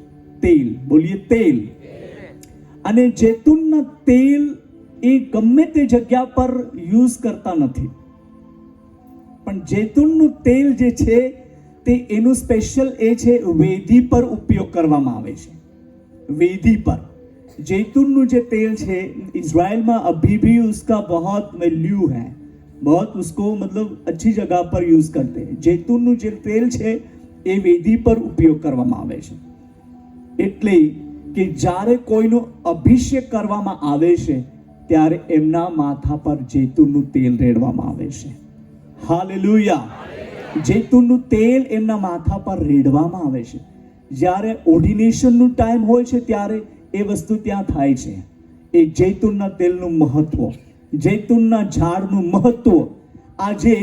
તેલ, બોલીએ તેલ. અને જૈતુનના તેલ એ ગમે તે જગ્યા પર યુઝ કરતા નથી, પણ જૈતુનનું તેલ જે છે તે એનું સ્પેશિયલ એ છે વેદી પર ઉપયોગ કરવામાં આવે છે. वेदी पर जैतून जो तेल है इज़राइल में अभी भी उसका बहुत वैल्यू है, बहुत उसको मतलब अच्छी जगह पर यूज करते हैं. जैतून जो तेल है એ વેદી પર ઉપયોગ કરવામાં આવે છે. એટલે કે જ્યારે કોઈનો અભિષેક કરવામાં આવે છે ત્યારે એમના માથા પર જૈતૂનનું તેલ રેડવામાં આવે છે. હાલેલુયા. જૈતૂનનું તેલ એમના માથા પર રેડવામાં આવે છે. જ્યારે ઓર્ડિનેશનનું ટાઈમ હોય છે ત્યારે એ વસ્તુ ત્યાં થાય છે. એ જૈતૂનના તેલનું મહત્વ, જૈતૂનના ઝાડનું મહત્વ. આજે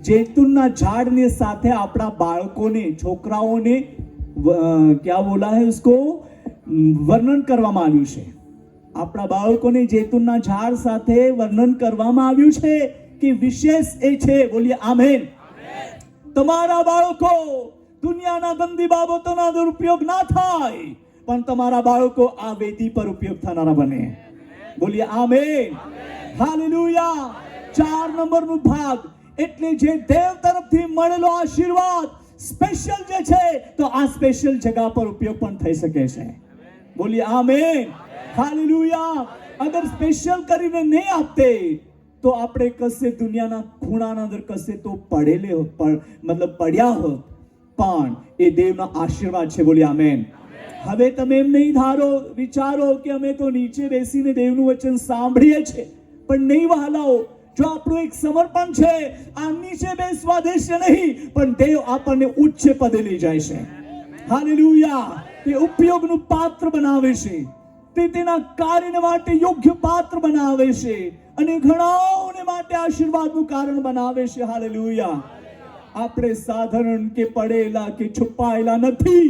जैतूनना झाड़ ने साथे अपना बाळकोने छोकराओने क्या बोला है उसको वर्णन करवामां आव्युं छे. अपना बाळकोने जैतूनना झाड़ साथे वर्णन करवामां आव्युं छे कि विशेष ए छे. बोलिए आमेन. तमारा बाळको दुनियाना गंदी बाबतोना दुरुपयोग ना थाय, पण तमारा बाळको आ वेदी पर उपयोग थनारा बने. बोलिए आमेन. हालेलुया. 4 नंबरनो भाग એટલે જે દેવ તરફથી મળેલો આશીર્વાદ સ્પેશિયલ જે છે તો આ સ્પેશિયલ જગ્યા પર ઉપયોગ પણ થઈ શકે છે. બોલીએ આમેન. હાલેલુયા. અગર સ્પેશિયલ કરીને નહીં આપતે તો આપણે કશે દુનિયાના ખૂણાના અંદર કશે તો પડેલે મતલબ પડ્યા હોત, પણ એ દેવનો આશીર્વાદ છે. બોલીએ આમેન. હવે તમે એમ નહીં ધારો વિચારો કે અમે તો નીચે બેસીને દેવનું વચન સાંભળીએ છીએ, પણ નહીં વહાલાઓ. જો આપણું એક સમર્પણ છે, આ નીચે બેસવા દેશે નહીં, પણ દેવ આપણને ઉચ્ચ પદે લઈ જાય છે. હાલેલુયા. તે ઉપયોગનું પાત્ર બનાવે છે, તે તેના કાર્ય માટે યોગ્ય પાત્ર બનાવે છે અને ઘણાઓને માટે આશીર્વાદનું કારણ બનાવે છે. હાલેલુયા. આપણે સાધારણ કે પડેલા કે છુપાયેલા નથી.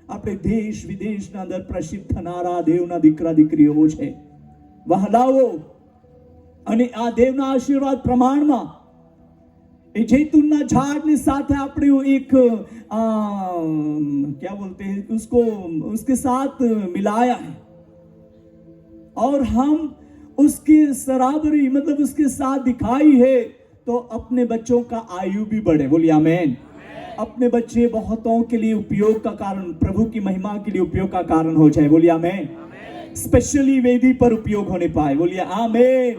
આપણે દેશ વિદેશના અંદર પ્રસિદ્ધ થનારા દેવના દીકરા દીકરીઓ છે. વહાલાઓ, અને આ દેવના આશીર્વાદ પ્રમાણમાં એ जैतूनना झाड़ ने साथ આપણે એક क्या बोलते हैं उसको उसके साथ मिलाया है और हम उसकी बराबरी मतलब उसके साथ दिखाई है तो अपने बच्चों का आयु भी बढ़े. बोलिए आमेन. अपने बच्चे बहुतों के लिए उपयोग का कारण, प्रभु की महिमा के लिए उपयोग का कारण हो जाए. बोलिए आमेन. स्पेशली वेदी पर उपयोग होने पाए. बोलिए आमेन.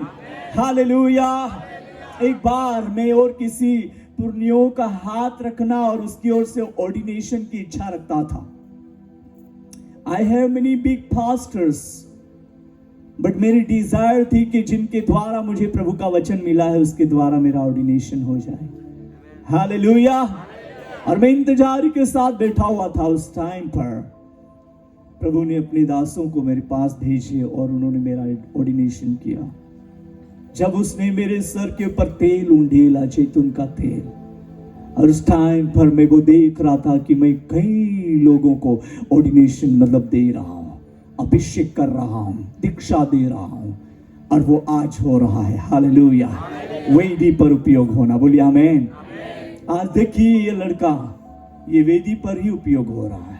हालेलुया. एक बार मैं और किसी पुर्नियों का हाथ रखना और उसकी ओर से ऑर्डिनेशन की इच्छा रखता था. I have many big pastors, but मेरी डिजायर थी कि जिनके द्वारा मुझे प्रभु का वचन मिला है उसके द्वारा मेरा ऑर्डिनेशन हो जाए. हालेलुया. और मैं इंतजार के साथ बैठा हुआ था. उस टाइम पर प्रभु ने अपने दासों को मेरे पास भेजे और उन्होंने मेरा ऑर्डिनेशन किया. जब उसने मेरे सर के ऊपर तेल उंडेला, जैतून का तेल, और उस टाइम पर मैं वो देख रहा था कि मैं कई लोगों को ऑर्डिनेशन मतलब दे रहा हूँ, अभिषेक कर रहा हूँ, दीक्षा दे रहा हूँ, और वो आज हो रहा है. हालेलुया. वेदी पर उपयोग होना. बोलिए आमेन. आज देखिए ये लड़का ये वेदी पर ही उपयोग हो रहा है,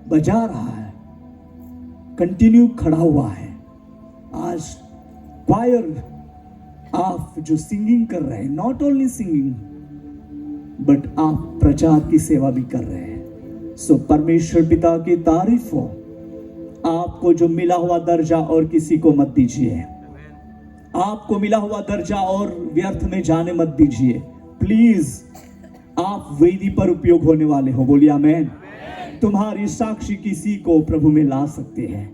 बजा रहा है, कंटिन्यू खड़ा हुआ है. आज क्वायर आप जो सिंगिंग कर रहे हैं, नॉट ओनली सिंगिंग बट आप प्रचार की सेवा भी कर रहे हैं. सो परमेश्वर पिता की तारीफ हो. आपको जो मिला हुआ दर्जा और किसी को मत दीजिए. आपको मिला हुआ दर्जा और व्यर्थ में जाने मत दीजिए. प्लीज, आप वेदी पर उपयोग होने वाले हो. बोलिए आमेन. तुम्हारी साक्षी किसी को प्रभु में ला सकते हैं.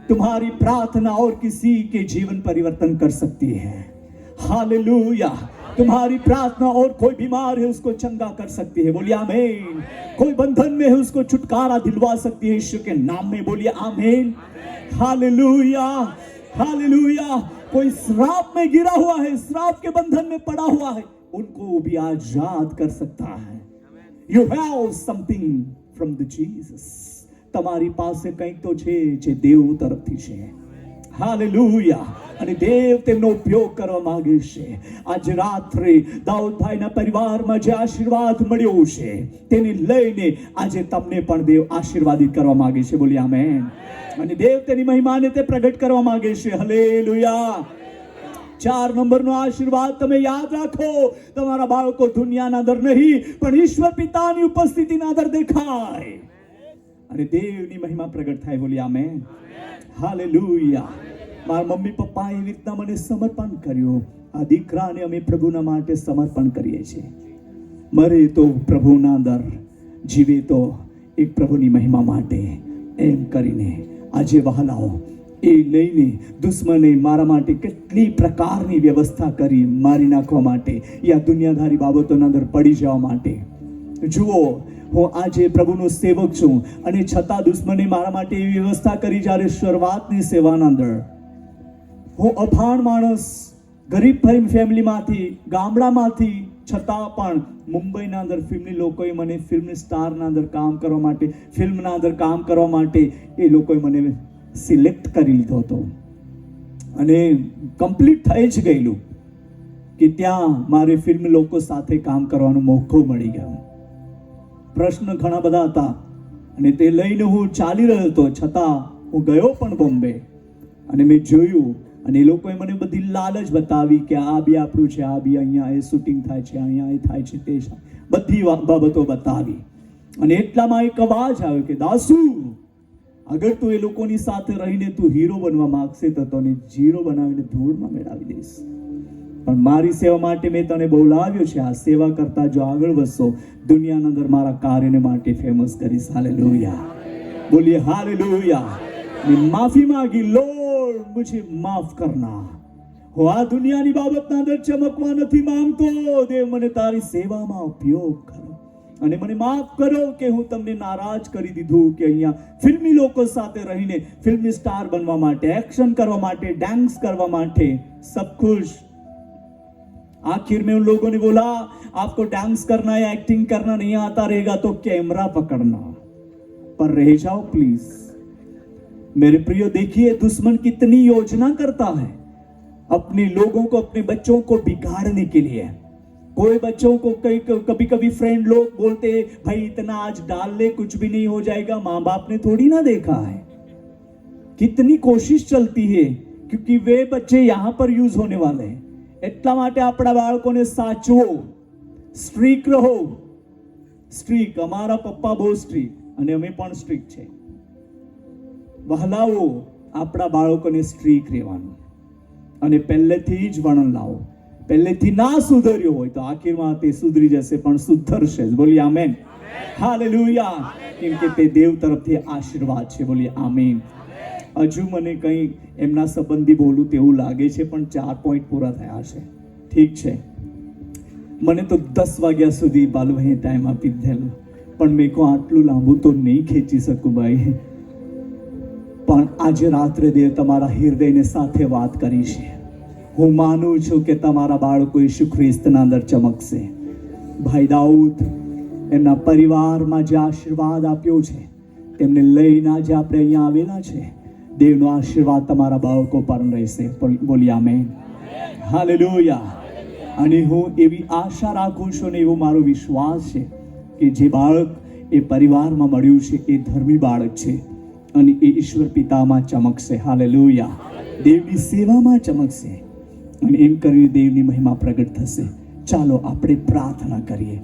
तुम्हारी प्रार्थना और किसी के जीवन परिवर्तन कर सकती है. हालेलुया. तुम्हारी प्रार्थना और कोई बीमार है उसको चंगा कर सकती है. बोलिए आमीन. कोई बंधन में है उसको छुटकारा दिलवा सकती है यीशु के नाम में. बोलिए आमीन. हालेलुया. हालेलुया. कोई श्राप में गिरा हुआ है, श्राप के बंधन में पड़ा हुआ है, उनको भी आजाद कर सकता है. You have something from the Jesus. તમારી પાસે કંઈક તો છે જે દેવ તરફથી છે. હાલેલુયા. અને દેવ તેમનો ઉપયોગ કરવા માંગે છે. આજે રાત્રે દાઉદભાઈના પરિવારમાં જે આશીર્વાદ મળ્યો છે તેને લઈને આજે તમને પણ દેવ આશીર્વાદિત કરવા માંગે છે. બોલી આમેન. અને દેવ તેની મહિમાને તે પ્રગટ કરવા માંગે છે. હાલેલુયા. 4 નંબરનો આશીર્વાદ તમે યાદ રાખો. તમારા બાળકો દુનિયાના અંદર નહીં પણ ઈશ્વર પિતાની ઉપસ્થિતિના અંદર દેખાય અને દેવની મહિમા પ્રગટ થાય. બોલી આમેન. હાલેલુયા. મારા મમ્મી પપ્પાએ એવી રીતના મને સમર્પણ કર્યું. આ દીકરાને અમે પ્રભુના માટે સમર્પણ કરીએ છીએ. મરે તો પ્રભુના અંદર, જીવે તો એક પ્રભુની મહિમા માટે, એમ કરીને આજે વહાલાઓ એ લઈને દુશ્મને મારા માટે કેટલી પ્રકારની વ્યવસ્થા કરી મારી નાખવા માટે, યા દુનિયાદારી બાબતોના અંદર પડી જવા માટે. જુઓ, હું આજે પ્રભુનો સેવક છું અને છતાં દુશ્મને મારા માટે એવી વ્યવસ્થા કરી. જ્યારે શરૂઆતની સેવાના અંદર હું અભાણ માણસ, ગરીબ ફેમિલીમાંથી, ગામડામાંથી, છતાં પણ મુંબઈના અંદર ફિલ્મની લોકોએ મને ફિલ્મ સ્ટારના અંદર કામ કરવા માટે, ફિલ્મના અંદર કામ કરવા માટે એ લોકોએ મને સિલેક્ટ કરી લીધો હતો. અને કમ્પ્લીટ થઈ જ ગયેલું કે ત્યાં મારે ફિલ્મ લોકો સાથે કામ કરવાનો મોકો મળી ગયો. પ્રશ્ન ઘણા બધા હતા અને તે લઈને હું ચાલી રહ્યો હતો. છતાં હું ગયો પણ બોમ્બે અને મેં જોયું અને એ લોકોએ મને બધી લાલચ બતાવી કે આ બી આપણું છે, આ બી અહીંયા એ શૂટિંગ થાય છે, અહીંયા એ થાય છે, તે બધી બાબતો બતાવી. અને એટલામાં એક અવાજ આવ્યો કે દાસુ, અગર તું એ લોકોની સાથે રહીને તું હીરો બનવા માંગશે તો તને જીરો બનાવીને ધૂળમાં મેળવી દઈશ. પણ મારી સેવા માટે મેં તને બોલાવ્યો છે. આ સેવા કરતા જો આગળ વધશો, દુનિયાના અંદર મારા કાર્યને માટે ફેમસ કરીશ. હાલેલુયા. બોલીએ હાલેલુયા. માફી માંગી, લોર્ડ મુझे માફ કરના. હું આ દુનિયાની બાબતના અંદર ચમકવા નથી માંગતો. દેવ મને તારી સેવામાં ઉપયોગ કરો અને મને માફ કરો કે હું તમને નારાજ કરી દીધું કે અહીંયા ફિલ્મી લોકો સાથે રહીને ફિલ્મી સ્ટાર બનવા માટે, એક્શન કરવા માટે, ડાન્સ કરવા માટે सब कुछ. आखिर में उन लोगों ने बोला आपको डांस करना या एक्टिंग करना नहीं आता रहेगा तो कैमरा पकड़ना, पर रह जाओ प्लीज. मेरे प्रियो, देखिए दुश्मन कितनी योजना करता है अपने लोगों को, अपने बच्चों को बिगाड़ने के लिए. कोई बच्चों को कभी कभी फ्रेंड लोग बोलते हैं भाई इतना आज डाल ले कुछ भी नहीं हो जाएगा. माँ बाप ने थोड़ी ना देखा है कितनी कोशिश चलती है, क्योंकि वे बच्चे यहाँ पर यूज होने वाले हैं. એટલા માટે આપણા બાળકોને સાચવો, સ્ટ્રીક રહો. સ્ટ્રીક, અમારા પપ્પા બહુ સ્ટ્રીક અને અમે પણ સ્ટ્રીક છે. વહલાવો આપણા બાળકોને સ્ટ્રીક રહેવાનું અને પહેલેથી જ વર્ણન લાવો. પહેલેથી ના સુધર્યો હોય તો આખીરમાં તે સુધરી જશે, પણ સુધરશે જ. બોલીએ આમેન. હાલેલુયા. કેમ કે તે દેવ તરફથી આશીર્વાદ છે. બોલીએ આમેન. હજુ મને કંઈ એમના સંબંધી બોલું તેવું લાગે છે, પણ 4 પોઈન્ટ પૂરા થયા છે. ઠીક છે, મને તો 10 વાગ્યા સુધી બાલુભાઈએ ટાઈમ આપી દીધેલો, પણ મેં કહું આટલું લાંબુ તો નહીં ખેંચી શકું ભાઈ. પણ આજે રાત્રે દેવ તમારા હૃદયને સાથે વાત કરી છે. હું માનું છું કે તમારા બાળકો ઈસુ ખ્રિસ્તના અંદર ચમકશે. ભાઈ દાઉદ એમના પરિવારમાં જે આશીર્વાદ આપ્યો છે તેમને લઈને આજે આપણે અહીંયા આવેલા છે. દેવનો આશીર્વાદ તમારા બાળકો પર રહેશે. બોલી આમેન. હાલેલુયા. અને હું એવી આશા રાખું છું ને એવો મારો વિશ્વાસ છે કે જે બાળક એ પરિવારમાં મળ્યું છે એ ધર્મી બાળક છે અને એ ઈશ્વર પિતામાં ચમકશે. હાલેલુયા. દેવની સેવામાં ચમકશે અને એમ કરીને દેવની મહિમા પ્રગટ થશે. ચાલો આપણે પ્રાર્થના કરીએ.